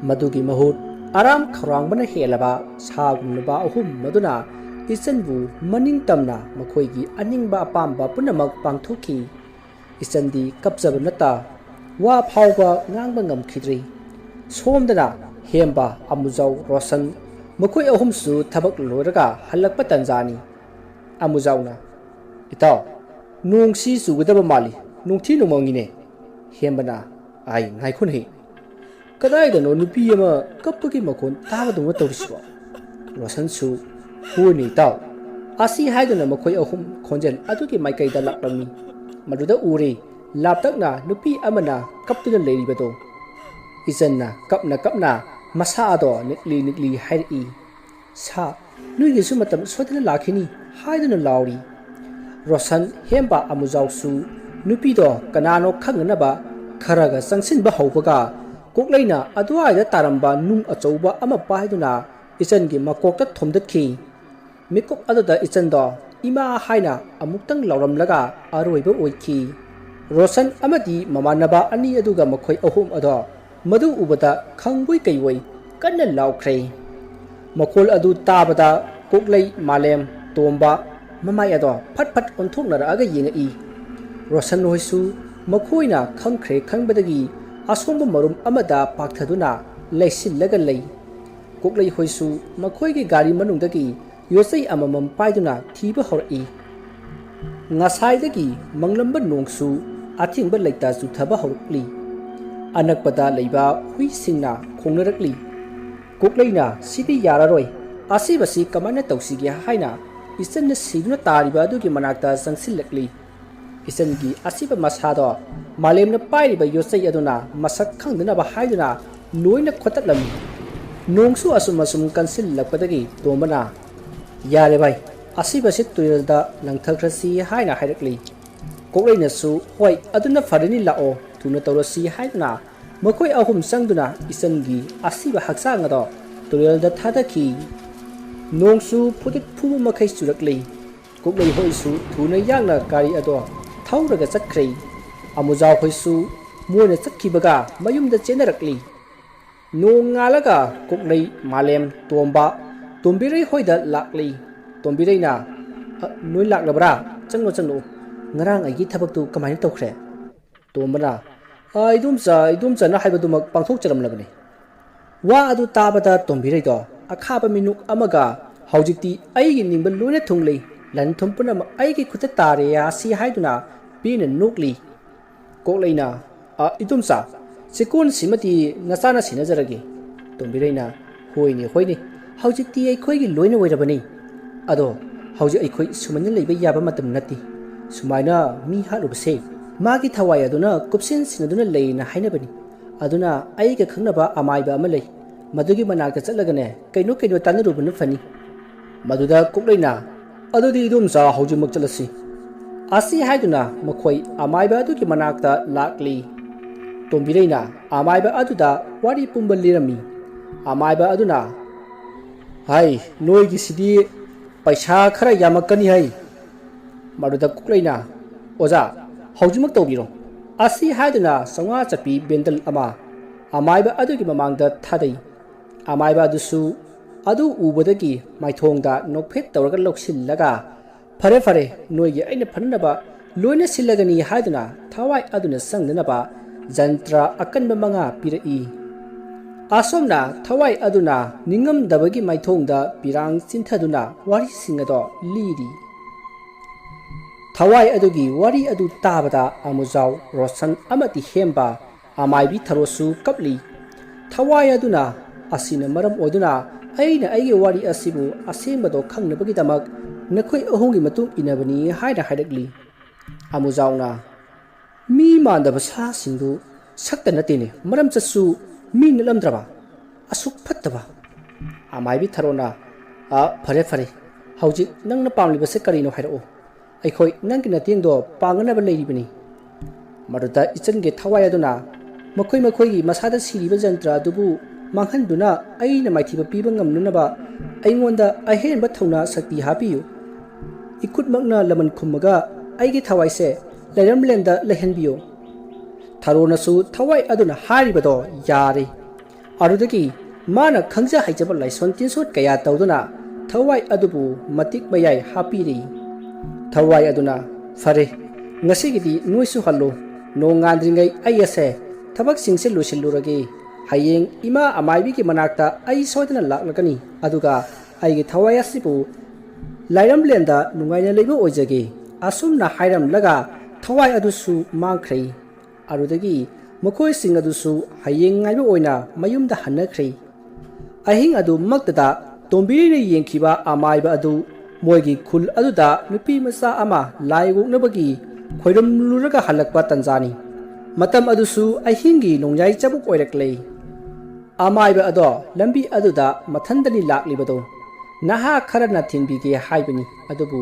madugi mahut aram kharang bana helaba sagumba ahum maduna isanbu maning tamna makhoigi aningba apamba punamak pangthoki isandi kapjaba nata wa phawba ngangba ngamkhidri somdana hemba amujau rosan makhoi ahum su thabak loraga halakpa tanjani amujauna itaw nungsi sugudaba mali nungthi numangine hembana ai ngaikhun he kadai da no nupi ama kapki makhon taba dum tawriswa rosan su huni taw asi haiduna makhoi ahum khonjel aduki maikai da laklami maduda uri laptakna nupi amana kaptuna leiribado isanna kapna masa ado nikli hairi sa nuigi su matam sodina lakhini haiduna lauri rosan hemba amujau su nupi do kanano khangnaba kharaga sangsin ba haubaga koklaina aduai da taramba nung achouba ama paiduna ichan gi makokta thomdatkhi mikop aduda ichan do ima haina amuktang lauramlaga aroiba oikhi rosan amadi mamanaba ani aduga makhoi ahum ado madu ubada khangboi kaiwoi kanna laukhrei makhol adu tabada koklai malem tomba mamai ado phat onthoknara aga yengai rosan hoisu makhoina khangkhre khangbadagi asomba marum amada pakthaduna leisil lei koklai hoisu makhoi gi gari manungdagi yosai amamam paiduna thiba hori ngasai dagi manglamba nongsu athingba leita su thaba horukli anakpada leiba hui singna khongnarakli koklaina sidi yararoi asibasi kamana tawsigi haina isanna siduna tariba dugi manakta sangsilakli isangi asiba masado malemna pairiba yosai aduna masak khangduna ba haiduna noina khotaklami nongsu asum kansil lakpadagi tomana yare bai asibasi tuirda langthakrasi haina hairakli koklaina su hoi aduna farini lao tuna tawrasi haiduna makhoi ahum sangduna isangi asiba haksang ado tuirda thadaki nongsu phudik phubu makhai surakli koklai hoisu thuna yangna kari ado thauraga chakhrei amujau hoisu moina chakhibaga mayumda chenarakli nongalaga koklai malem tomba tombirei hoida lakli tombireina noi laklabra changno ngarang ai gi thabaktu kamai tawkhre tombana idumcha na haibadumak pangthok charamlabani wa adu tabada tombirei do akhaba minuk amaga haujikti aigi ningba loina thunglei lan thumpuna aigi khuta tare ya si haiduna pina nukli koklaina idumcha sikun simati nasana sinajaragi tombireina hoini haujikti ai khoigi loina oirabani ado hauji ai khoi sumanya leiba yaba matam nati sumaina mi halubase magi thawai aduna kupsin sinaduna leina hainabani aduna ai ga khangnaba amaiba ama lei madugi manakta chatlagane kaino tanarubana fani maduda kokleina adudi idum sa haujimak chalasi asi haiduna makhoi amaiba adugi manakta lakli tombireina amaiba aduda wari pumba lirami amaiba aduna hai noigi sidi paisa khara yamakani hai maduda kokleina oza haujimak tawbiro asi haiduna sanga chapi bendal ama amaiba adugi mamangda thadai amaiba adusu adu ubadagi maithongda nokphet tawraga loksillaga fare noigi aina phanaba loina sillagani haiduna thawai aduna sangdanaba jantra akanba manga pirai asomna thawai aduna ningam dabagi maithongda pirang chinthaduna wari singado liri thawai adugi wari adu tabada amujau rosan amati hemba amaibi tharosu kapli thawai aduna asina maram oduna aina aige wari asibu asembado khangnabagi damak nakhoi ahongi matung inabani haida haidakli amujauna mi mandaba sa singdu sakta natine maram chasu mi nalamdraba asuk phattaba amaibi tharona fare hauji nangna pamliba se karino hairo aikhoi nangki natingdo panganaba leiribani maruta ichange thawai aduna makhoi gi masada siriba jantra dubu manghanduna aina maithiba piba ngamnunaba aingonda ahenba thauna sakti hapiyu ikut makna laman khummaga aigi thawai se leiramlenda lehenbiyo tharonasu thawai aduna haribado yare arudagi mana khangja haijaba laison tinsot kaya tawduna thawai adubu matik mayai hapiri thawai aduna fare ngasigidi noisu hallo no ngandringai ayase thabak singse lusilurage hayeng ima amaibi ki manakta ai soidana laklakani aduga aigi thawai asibu lairamlenda nungaina leibo oijage asumna hairam laga thawai adusu mangkhrei arudagi mokoi sing adusu hayeng ngaibo oina mayumda hanakhri ahing adu maktada tombiri yengkhiba amaiba adu moigi khul aduda nupi masa ama laigoknabagi khoiram luraga halakpa tanjani matam adusu ahingi nongjai chabuk oiraklei amaiba ado lambi aduda mathandani laklibado naha kharana thinbige haibani adubu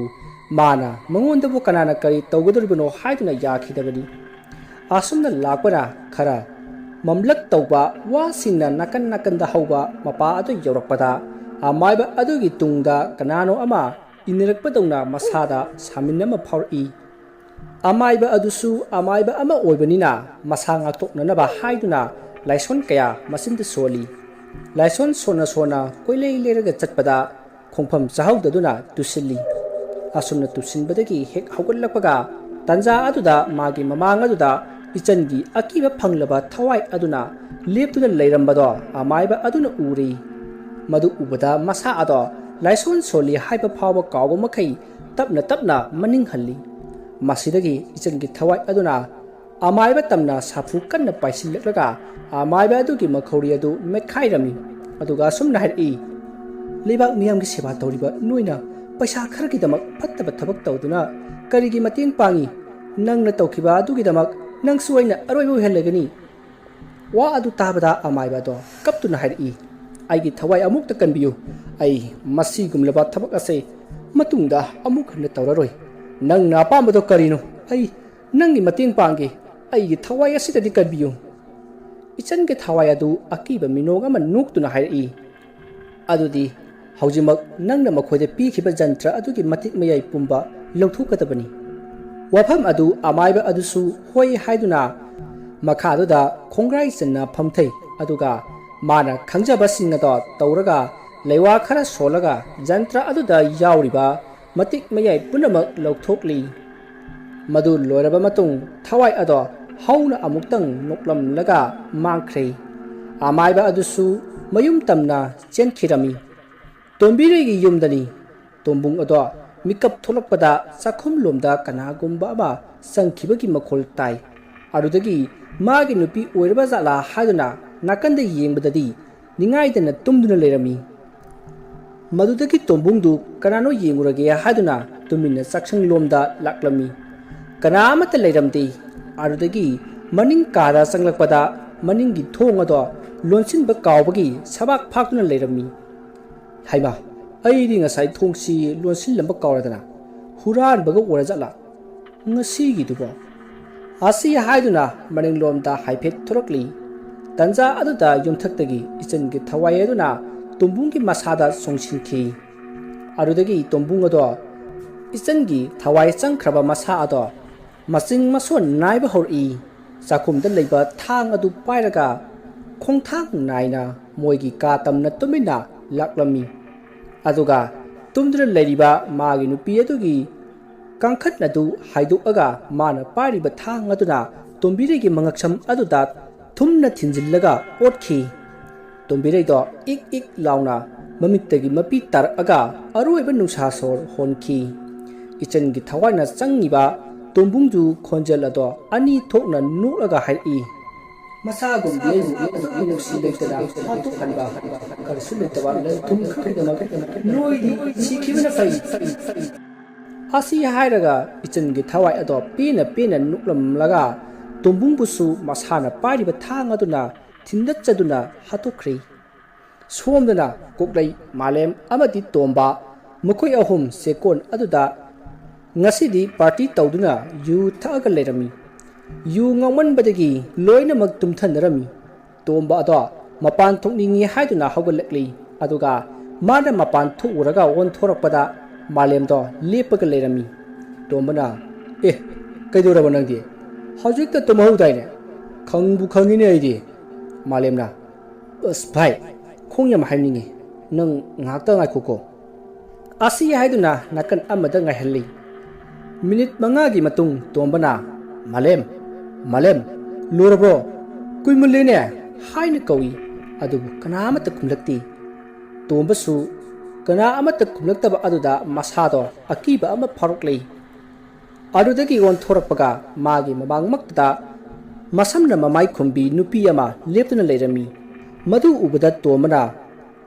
mana mangondabu kanana kari tawgaduribano haiduna yakhidabani asumna lakpara khara mamlak tawba wasingna nakanda hauba mapa adu yaurakpada amaiba adugi tungda kanano ama inirakpadawna masada saminama phawri amaiba adusu amaiba ama oibanina masa ngaktoknanaba haiduna laison kaya masinda soli laison sona koilei leraga chatpada khongpham chahaudaduna tusilli asumna tusinbadagi hek haugallapaga tanja aduda magi mamang aduda ichangi akiba phanglaba thawai aduna leptuna leirambado amaiba aduna uri madu ubada masa ado laison soli haiba phawa kawba makai tapna maning halli masidagi ichangi thawai aduna amaiba tamna safu kanna paisillaga amaiba adugi makhori adu mekhairami aduga sumna hai lebak miyamgi seba tawriba noina paisa kharagi damak phattaba thabak tawduna karigi mateng pangi nangna tawkhiba adugi damak nang suwaina aroibu hellegani wa adu tabada amaiba do kaptuna hai aigi thawai amukta kanbiyu ai masi gumlaba thabak ase matungda amuk hna tawraroi nang na pambado karino ai nangi mateng pangi aigi thawai asidadi kanbiyu ichange thawai adu akiba minoga man nuktuna hai adudi haujimak nangna makhoide pikhiba jantra adugi matik mayai pumba lawthukadabani wafam adu amaiba adusu hoi haiduna makhaduda khongrai channa phamthai aduga mana khangjaba singado tawraga leiwa khara solaga jantra aduda yauriba matik mayai punamak lawthokli madu loiraba matung thawai ado hauna amuktang noklam laga mangkhrei amaiba adusu mayum tamna chenkhirami tombiregi yumdani tombung ado mikap tholakpada sakhum lomda kanagumba ama sangkhibagi makhol tai arudagi magi nupi oiraba jala haiduna nakanda yengbadadi ningaidana tumduna lerami madudagi tombungdu kanano yengurage haiduna tumina saksang lomda laklami ꯀꯅꯥꯃꯠꯇ ꯂꯩꯔꯝꯗꯦ ꯑꯗꯨꯗꯒꯤ ꯃꯅꯤꯡ ꯀꯥꯗ ꯆꯪꯂꯛꯄꯗ ꯃꯅꯤꯡꯒꯤ ꯊꯣꯡ ꯑꯗꯣ ꯂꯣꯟꯁꯤꯟꯕ ꯀꯥꯎꯕꯒꯤ ꯁꯕꯥꯛ ꯐꯥꯛꯇꯨꯅ ꯂꯩꯔꯝꯃꯤ ꯍꯩꯃꯥ ꯑꯩꯗꯤ ꯉꯁꯥꯏ ꯊꯣꯡꯁꯤ ꯂꯣꯟꯁꯤꯜꯂꯝꯕ ꯀꯥꯎꯔꯗꯅ ꯍꯨꯔꯥꯟꯕꯒ ꯑꯣꯏꯔꯖꯥꯠꯂꯥ ꯉꯁꯤꯒꯤꯗꯨꯕꯣ ꯑꯁꯤ ꯍꯥꯏꯗꯨꯅ ꯃꯅꯤꯡꯂꯣꯝꯗ ꯍꯥꯏꯐꯦꯠ ꯊꯣꯔꯛꯂꯤ ꯇꯟꯖꯥ ꯑꯗꯨꯗ ꯌꯨꯝꯊꯛꯇꯒꯤ ꯏꯆꯟꯒꯤ ꯊꯋꯥꯏ ꯑꯗꯨꯅ ꯇꯣꯝꯕꯨꯡꯒꯤ ꯃꯁꯥꯗ ꯆꯣꯡꯁꯤꯟꯈꯤ ꯑꯗꯨꯗꯒꯤ ꯇꯣꯝꯕꯨꯡ ꯑꯗꯣ ꯏꯆꯟꯒꯤ ꯊꯋꯥꯏ ꯆꯪꯈ꯭ꯔꯕ ꯃꯁꯥ ꯑꯗꯣ ꯃꯆꯤꯡ ꯃꯁꯣꯟ ꯅꯥꯏꯕ ꯍꯧꯔꯛꯏ ꯆꯥꯛꯈꯨꯝꯗ ꯂꯩꯕ ꯊꯥꯡ ꯑꯗꯨ ꯄꯥꯏꯔꯒ ꯈꯣꯡꯊꯥꯡ ꯅꯥꯏꯅ ꯃꯣꯏꯒꯤ ꯀꯥ ꯇꯝꯅ ꯇꯨꯃꯤꯟꯅ ꯂꯥꯛꯂꯝꯃꯤ ꯑꯗꯨꯒ ꯇꯨꯝꯗꯨꯅ ꯂꯩꯔꯤꯕ ꯃꯥꯒꯤ ꯅꯨꯄꯤ ꯑꯗꯨꯒꯤ ꯀꯥꯡꯈꯠ ꯑꯗꯨ ꯍꯥꯏꯗꯣꯛꯑꯒ ꯃꯥꯅ ꯄꯥꯏꯔꯤꯕ ꯊꯥꯡ ꯑꯗꯨꯅ ꯇꯣꯝꯕꯤꯔꯩꯒꯤ ꯃꯉꯛꯁꯝ ꯑꯗꯨꯗ ꯊꯨꯝꯅ ꯊꯤꯟꯖꯤꯜꯂꯒ ꯑꯣꯠꯈꯤ ꯇꯣꯝꯕꯤꯔꯩꯗꯣ ꯏꯛ ꯏꯛ ꯂꯥꯎꯅ ꯃꯃꯤꯠꯇꯒꯤ ꯃꯄꯤ ꯇꯥꯔꯛꯑꯒ ꯑꯔꯣꯏꯕ ꯅꯨꯡꯁꯥ ꯁꯣꯔ ꯍꯣꯟꯈꯤ ꯏꯆꯟꯒꯤ ꯊꯋꯥꯏꯅ ꯆꯪꯉꯤꯕ ꯇꯣꯝꯕꯨꯡꯖꯨ ꯈꯣꯟꯖꯦꯜ ꯑꯗꯣ ꯑꯅꯤ ꯊꯣꯛꯅ ꯅꯣꯛꯂꯒ ꯍꯥꯏꯔꯛꯏ ꯃꯁꯥꯒꯨꯝꯗꯤ ꯑꯩꯕꯨ ꯑꯗꯨꯛꯀꯤ ꯅꯨꯡꯁꯤ ꯂꯩꯇꯅ ꯍꯥꯠꯇꯣꯛꯍꯟꯕ ꯀꯔꯤꯁꯨ ꯂꯩꯇꯕ ꯂꯟ ꯊꯨꯝ ꯈꯛꯀꯤꯗꯃꯛ ꯅꯣꯏꯗꯤ ꯁꯤꯈꯤꯕꯅ ꯐꯩ ꯑꯁꯤ ꯍꯥꯏꯔꯒ ꯏꯆꯟꯒꯤ ꯊꯋꯥꯏ ꯑꯗꯣ ꯄꯦꯟꯅ ꯄꯦꯟꯅ ꯅꯣꯛꯂꯝꯂꯒ ꯇꯣꯝꯕꯨꯡꯕꯨꯁꯨ ꯃꯁꯥꯅ ꯄꯥꯏꯔꯤꯕ ꯊꯥꯡ ꯑꯗꯨꯅ ꯊꯤꯟꯗꯠꯆꯗꯨꯅ ꯍꯥꯠꯇꯣꯛꯈ꯭ꯔꯤ ꯁꯣꯝꯗꯅ ꯀꯣꯛꯂꯩ ꯃꯥꯂꯦꯝ ꯑꯃꯗꯤ ꯇꯣꯝꯕ ꯃꯈꯣꯏ ꯑꯍꯨꯝ ꯆꯦꯛꯀꯣꯟ ꯑꯗꯨꯗ ꯉꯁꯤꯗꯤ ꯄꯥꯔꯇꯤ ꯇꯧꯗꯨꯅ ꯌꯨ ꯊꯛꯑꯒ ꯂꯩꯔꯝꯃꯤ ꯌꯨ ꯉꯥꯎꯃꯟꯕꯗꯒꯤ ꯂꯣꯏꯅꯃꯛ ꯇꯨꯝꯊꯅꯔꯝꯃꯤ ꯇꯣꯝꯕ ꯑꯗꯣ ꯃꯄꯥꯟ ꯊꯣꯛꯅꯤꯡꯉꯤ ꯍꯥꯏꯗꯨꯅ ꯍꯧꯒꯠꯂꯛꯂꯤ ꯑꯗꯨꯒ ꯃꯥꯅ ꯃꯄꯥꯟ ꯊꯣꯛꯎꯔꯒ ꯑꯣꯟꯊꯣꯔꯛꯄꯗ ꯃꯥꯂꯦꯝꯗꯣ ꯂꯦꯞꯄꯒ ꯂꯩꯔꯝꯃꯤ ꯇꯣꯝꯕꯅ ꯀꯩꯗꯧꯔꯕ ꯅꯪꯗꯤ ꯍꯧꯖꯤꯛꯇ ꯇꯨꯝꯍꯧꯗꯥꯏꯅꯦ ꯈꯪꯕꯨ ꯈꯪꯉꯤꯅꯦ ꯑꯩꯗꯤ ꯃꯥꯂꯦꯝꯅ ꯑꯁ ꯚꯥꯏ ꯈꯣꯡ ꯌꯥꯝ ꯍꯥꯏꯅꯤꯡꯉꯤ ꯅꯪ ꯉꯥꯏꯍꯥꯛꯇ ꯉꯥꯏꯈꯣꯀꯣ ꯑꯁꯤ ꯍꯥꯏꯗꯨꯅ ꯅꯥꯀꯟ ꯑꯃꯗ ꯉꯥꯏꯍꯜꯂꯤ ꯃꯤꯅꯤꯠ 5ꯒꯤ ꯃꯇꯨꯡ ꯇꯣꯝꯕꯅ ꯃꯥꯂꯦꯝ ꯂꯣꯏꯔꯕ꯭ꯔꯣ ꯀꯨꯏꯃꯜꯂꯦꯅꯦ ꯍꯥꯏꯅ ꯀꯧꯏ ꯑꯗꯨꯕꯨ ꯀꯅꯥꯃꯠꯇ ꯈꯨꯝꯂꯛꯇꯦ ꯇꯣꯝꯕꯁꯨ ꯀꯅꯥ ꯑꯃꯠꯇ ꯈꯨꯝꯂꯛꯇꯕ ꯑꯗꯨꯗ ꯃꯁꯥꯗꯣ ꯑꯀꯤꯕ ꯑꯃ ꯐꯥꯎꯔꯛꯂꯤ ꯑꯗꯨꯗꯒꯤ ꯑꯣꯟꯊꯣꯔꯛꯄꯒ ꯃꯥꯒꯤ ꯃꯃꯥꯡꯃꯛꯇꯗ ꯃꯁꯝꯅ ꯃꯃꯥꯏ ꯈꯨꯝꯕꯤ ꯅꯨꯄꯤ ꯑꯃ ꯂꯦꯞꯇꯨꯅ ꯂꯩꯔꯝꯃꯤ ꯃꯗꯨ ꯎꯕꯗ ꯇꯣꯝꯕꯅ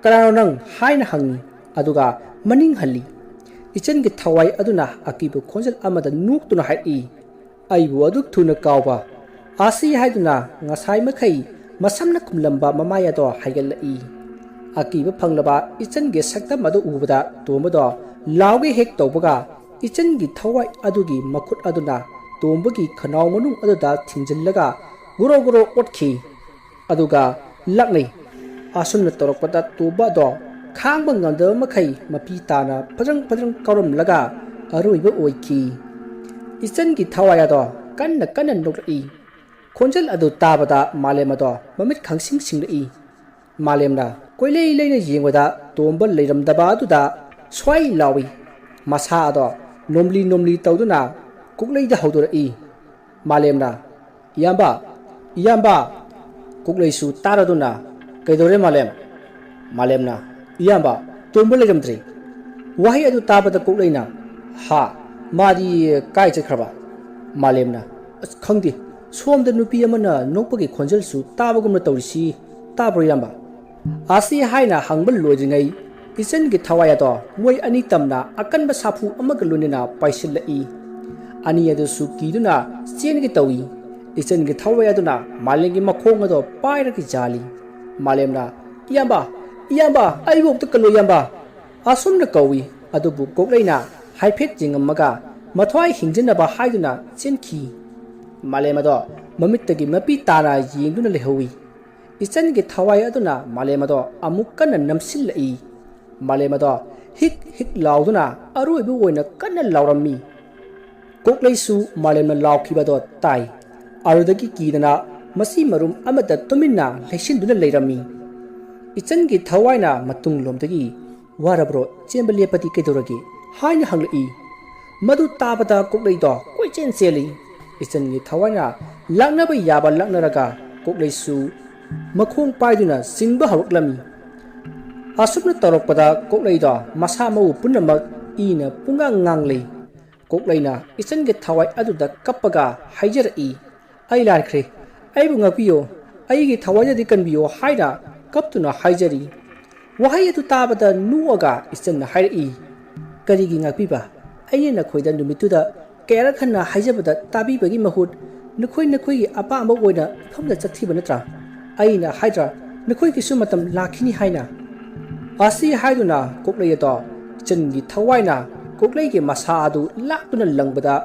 ꯀꯅꯥꯅꯣ ꯅꯪ ꯍꯥꯏꯅ ꯍꯪꯉꯤ ꯑꯗꯨꯒ ꯃꯅꯤꯡ ꯍꯜꯂꯤ ꯏꯆꯟꯒꯤ ꯊꯋꯥꯏ ꯑꯗꯨꯅ ꯑꯀꯤꯕ ꯈꯣꯟꯖꯦꯜ ꯑꯃꯗ ꯅꯣꯛꯇꯨꯅ ꯍꯥꯏꯔꯛꯏ ꯑꯩꯕꯨ ꯑꯗꯨꯛ ꯊꯨꯅ ꯀꯥꯎꯕ ꯑꯁꯤ ꯍꯥꯏꯗꯨꯅ ꯉꯁꯥꯏ ꯃꯈꯩ ꯃꯁꯝꯅ ꯈꯨꯝꯂꯝꯕ ꯃꯃꯥꯏ ꯑꯗꯣ ꯍꯥꯏꯒꯠꯂꯛꯏ ꯑꯀꯤꯕ ꯐꯪꯂꯕ ꯏꯆꯟꯒꯤ ꯁꯛꯇꯝ ꯑꯗꯨ ꯎꯕꯗ ꯇꯣꯝꯕꯗꯣ ꯂꯥꯎꯒꯦ ꯍꯦꯛ ꯇꯧꯕꯒ ꯏꯆꯟꯒꯤ ꯊꯋꯥꯏ ꯑꯗꯨꯒꯤ ꯃꯈꯨꯠ ꯑꯗꯨꯅ ꯇꯣꯝꯕꯒꯤ ꯈꯅꯥꯎ ꯃꯅꯨꯡ ꯑꯗꯨꯗ ꯊꯤꯡꯖꯤꯜꯂꯒ ꯒꯣꯔꯣ ꯒꯣꯔꯣ ꯑꯣꯠꯈꯤ ꯑꯗꯨꯒ ꯂꯥꯛꯅꯩ ꯑꯁꯨꯝꯅ ꯇꯧꯔꯛꯄꯗ ꯇꯣꯝꯕ ꯑꯗꯣ ꯈꯥꯡꯕ ꯉꯝꯗꯕ ꯃꯈꯩ ꯃꯄꯤ ꯇꯥꯅ ꯐꯖꯪ ꯀꯥꯎꯔꯝꯂꯒ ꯑꯔꯣꯏꯕ ꯑꯣꯏꯈꯤ ꯏꯆꯟꯒꯤ ꯊꯋꯥꯏ ꯑꯗꯣ ꯀꯟꯅ ꯀꯟꯅ ꯅꯣꯛꯂꯛꯏ ꯈꯣꯟꯖꯦꯜ ꯑꯗꯨ ꯇꯥꯕꯗ ꯃꯥꯂꯦꯝ ꯑꯗꯣ ꯃꯃꯤꯠ ꯈꯪꯁꯤꯡ ꯁꯤꯡꯂꯛꯏ ꯃꯥꯂꯦꯝꯅ ꯀꯣꯏꯂꯩ ꯂꯩꯅ ꯌꯦꯡꯕꯗ ꯇꯣꯝꯕ ꯂꯩꯔꯝꯗꯕ ꯑꯗꯨꯗ ꯁ꯭ꯋꯥꯏ ꯂꯥꯎꯏ ꯃꯁꯥ ꯑꯗꯣ ꯅꯣꯝꯂꯤ ꯇꯧꯗꯨꯅ ꯀꯣꯛꯂꯩꯗ ꯍꯧꯗꯣꯔꯛꯏ ꯃꯥꯂꯦꯝꯅ ꯏꯌꯥꯝꯕ ꯀꯣꯛꯂꯩꯁꯨ ꯇꯥꯔꯗꯨꯅ ꯀꯩꯗꯧꯔꯦ ꯃꯥꯂꯦꯝꯅ ꯏꯌꯥꯝꯕ ꯇꯣꯝꯕ ꯂꯩꯔꯝꯗ꯭ꯔꯦ ꯋꯥꯍꯩ ꯑꯗꯨ ꯇꯥꯕꯗ ꯀꯣꯛꯂꯩꯅ ꯃꯥꯗꯤ ꯀꯥꯏ ꯆꯠꯈ꯭ꯔꯕ ꯃꯥꯂꯦꯝꯅ ꯑꯁ ꯈꯪꯗꯦ ꯁꯣꯝꯗ ꯅꯨꯄꯤ ꯑꯃꯅ ꯅꯣꯛꯄꯒꯤ ꯈꯣꯟꯖꯦꯜꯁꯨ ꯇꯥꯕꯒꯨꯝꯅ ꯇꯧꯔꯤꯁꯤ ꯇꯥꯕ꯭ꯔꯣ ꯏꯌꯥꯝꯕ ꯑꯁꯤ ꯍꯥꯏꯅ ꯍꯪꯕ ꯂꯣꯏꯗ꯭ꯔꯤꯉꯩ ꯏꯆꯟꯒꯤ ꯊꯋꯥꯏ ꯑꯗꯣ ꯃꯣꯏ ꯑꯅꯤ ꯇꯝꯅ ꯑꯀꯟꯕ ꯁꯥꯐꯨ ꯑꯃꯒ ꯂꯣꯏꯅꯅ ꯄꯥꯏꯁꯤꯜꯂꯛꯏ ꯑꯅꯤ ꯑꯗꯨꯁꯨ ꯀꯤꯗꯨꯅ ꯆꯦꯟꯒꯦ ꯇꯧꯏ ꯏꯆꯟꯒꯤ ꯊꯋꯥꯏ ꯑꯗꯨꯅ ꯃꯥꯂꯦꯝꯒꯤ ꯃꯈꯣꯡ ꯑꯗꯣ ꯄꯥꯏꯔꯒ ꯌꯥꯜꯂꯤ ꯃꯥꯂꯦꯝꯅ ꯏꯌꯥꯝꯕ ꯑꯩꯕꯨ ꯑꯝꯇ ꯀꯜꯂꯣ ꯏꯌꯥꯝꯕ ꯑꯁꯨꯝꯅ ꯀꯧꯏ ꯑꯗꯨꯕꯨ ꯀꯣꯛꯂꯩꯅ ꯍꯥꯏꯐꯦꯠ ꯌꯦꯡꯉꯝꯃꯒ ꯃꯊ꯭ꯋꯥꯏ ꯍꯤꯡꯖꯤꯟꯅꯕ ꯍꯥꯏꯗꯨꯅ ꯆꯦꯟꯈꯤ ꯃꯥꯂꯦꯝ ꯑꯗꯣ ꯃꯃꯤꯠꯇꯒꯤ ꯃꯄꯤ ꯇꯥꯅ ꯌꯦꯡꯗꯨꯅ ꯂꯩꯍꯧꯏ ꯏꯆꯟꯒꯤ ꯊꯋꯥꯏ ꯑꯗꯨꯅ ꯃꯥꯂꯦꯝ ꯑꯗꯣ ꯑꯃꯨꯛ ꯀꯟꯅ ꯅꯝꯁꯤꯜꯂꯛꯏ ꯃꯥꯂꯦꯝ ꯑꯗꯣ ꯍꯤꯛ ꯂꯥꯎꯗꯨꯅ ꯑꯔꯣꯏꯕ ꯑꯣꯏꯅ ꯀꯟꯅ ꯂꯥꯎꯔꯝꯃꯤ ꯀꯣꯛꯂꯩꯁꯨ ꯃꯥꯂꯦꯝꯅ ꯂꯥꯎꯈꯤꯕꯗꯣ ꯇꯥꯏ ꯑꯗꯨꯗꯒꯤ ꯀꯤꯗꯅ ꯃꯁꯤ ꯃꯔꯨꯝ ꯑꯃꯗ ꯇꯨꯃꯤꯟꯅ ꯂꯩꯁꯤꯟꯗꯨꯅ ꯂꯩꯔꯝꯃꯤ ꯏꯆꯟꯒꯤ ꯊꯋꯥꯏꯅ ꯃꯇꯨꯡꯂꯣꯝꯗꯒꯤ ꯋꯥꯔꯕ꯭ꯔꯣ ꯆꯦꯟꯕ ꯂꯦꯞꯄꯗꯤ ꯀꯩꯗꯧꯔꯒꯦ ꯍꯥꯏꯅ ꯍꯪꯂꯛꯏ ꯃꯗꯨ ꯇꯥꯕꯗ ꯀꯣꯛꯂꯩꯗꯣ ꯀꯣꯏꯆꯦꯟ ꯆꯦꯜꯂꯤ ꯏꯆꯟꯒꯤ ꯊꯋꯥꯏꯅ ꯂꯥꯛꯅꯕ ꯌꯥꯕ ꯂꯥꯛꯅꯔꯒ ꯀꯣꯛꯂꯩꯁꯨ ꯃꯈꯣꯡ ꯄꯥꯏꯗꯨꯅ ꯆꯤꯡꯕ ꯍꯧꯔꯛꯂꯝꯃꯤ ꯑꯁꯨꯝꯅ ꯇꯧꯔꯛꯄꯗ ꯀꯣꯛꯂꯩꯗꯣ ꯃꯁꯥ ꯃꯎ ꯄꯨꯝꯅꯃꯛ ꯏꯅ ꯄꯨꯡꯉꯥꯡ ꯂꯩ ꯀꯣꯛꯂꯩꯅ ꯏꯆꯟꯒꯤ ꯊꯋꯥꯏ ꯑꯗꯨꯗ ꯀꯞꯄꯒ ꯍꯥꯏꯖꯔꯛꯏ ꯑꯩ ꯂꯥꯟꯈ꯭ꯔꯦ ꯑꯩꯕꯨ ꯉꯥꯛꯄꯤꯌꯣ ꯑꯩꯒꯤ ꯊꯋꯥꯏꯗꯗꯤ ꯀꯟꯕꯤꯌꯣ ꯍꯥꯏꯅ ꯀꯞꯇꯨꯅ ꯍꯥꯏꯖꯔꯤ ꯋꯥꯍꯩ ꯑꯗꯨ ꯇꯥꯕꯗ ꯅꯣꯛꯑꯒ ꯏꯆꯟꯅ ꯍꯥꯏꯔꯛꯏ ꯀꯔꯤꯒꯤ ꯉꯥꯛꯄꯤꯕ ꯑꯩꯅ ꯅꯈꯣꯏꯗ ꯅꯨꯃꯤꯠꯇꯨꯗ kera khana haijabada tabi bagi mahut nakhoi gi apa amok oina famda chathi banatra aina haidra nakhoi ki sumatam lakhini haina asi haiduna koklei to chengi thawaina koklei gi masa adu laktuna langbada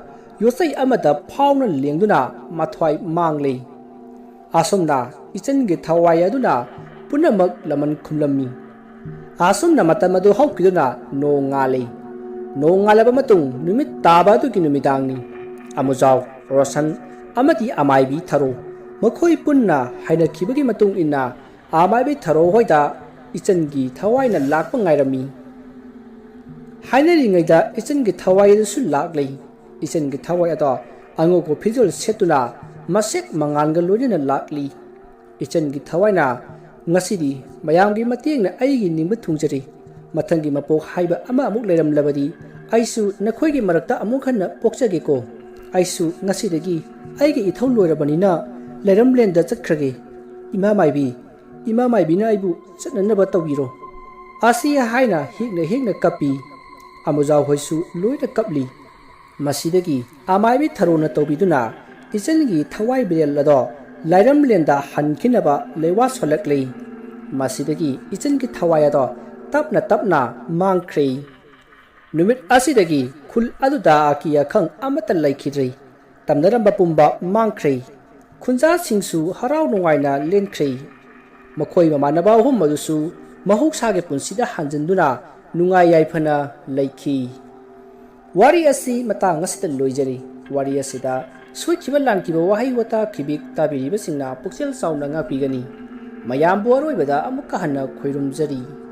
yosai amada phawna lengduna mathwai mangle asomna ichengi thawai aduna punamak laman khumlami asomna matamadu hawkiduna no ngale no ngalaba matung numit taba tu ki numitangni amujau rosan amati amaibi tharo makhoi punna haina khibagi matung inna amaibi tharo hoida ichengi thawaina lakpa ngairami haina ringaida ichengi thawai su laklei ichengi thawai ata ango ko phijol setuna masek manganga loina lakli ichengi thawaina ngasidi mayamgi matengna aigi nimba thungjari mathangi mapok haiba ama amuk leram labadi aisu nakhoigi marakta amuk khanna pokchage ko aisu ngasidagi aigi ithau loirabanina leram lenda chakhrage ima maibi na aibu chatnanaba tawiro asiya haina higna kapi amujau hoisu loina kapli masidagi amaibi tharona tawbiduna ichengi thawai birel lado lairam lenda hankinaba lewa solaklei masidagi ichengi thawai ado tapna mangkhrei numit asidagi khul aduda akiya khang amata laikhidrei tamnaramba pumba mangkhrei khunja singsu harau nungaina lenkrei makhoi mamanaba hum madusu mahuk sage punsida hanjanduna nungai yaifana laikhi wari asi matang asita loijari wari asida suichiba langkiba wahai wata khibik tabiriba singna puksel sauna nga pigani mayam bo aroibada amukka hanna khoirumjari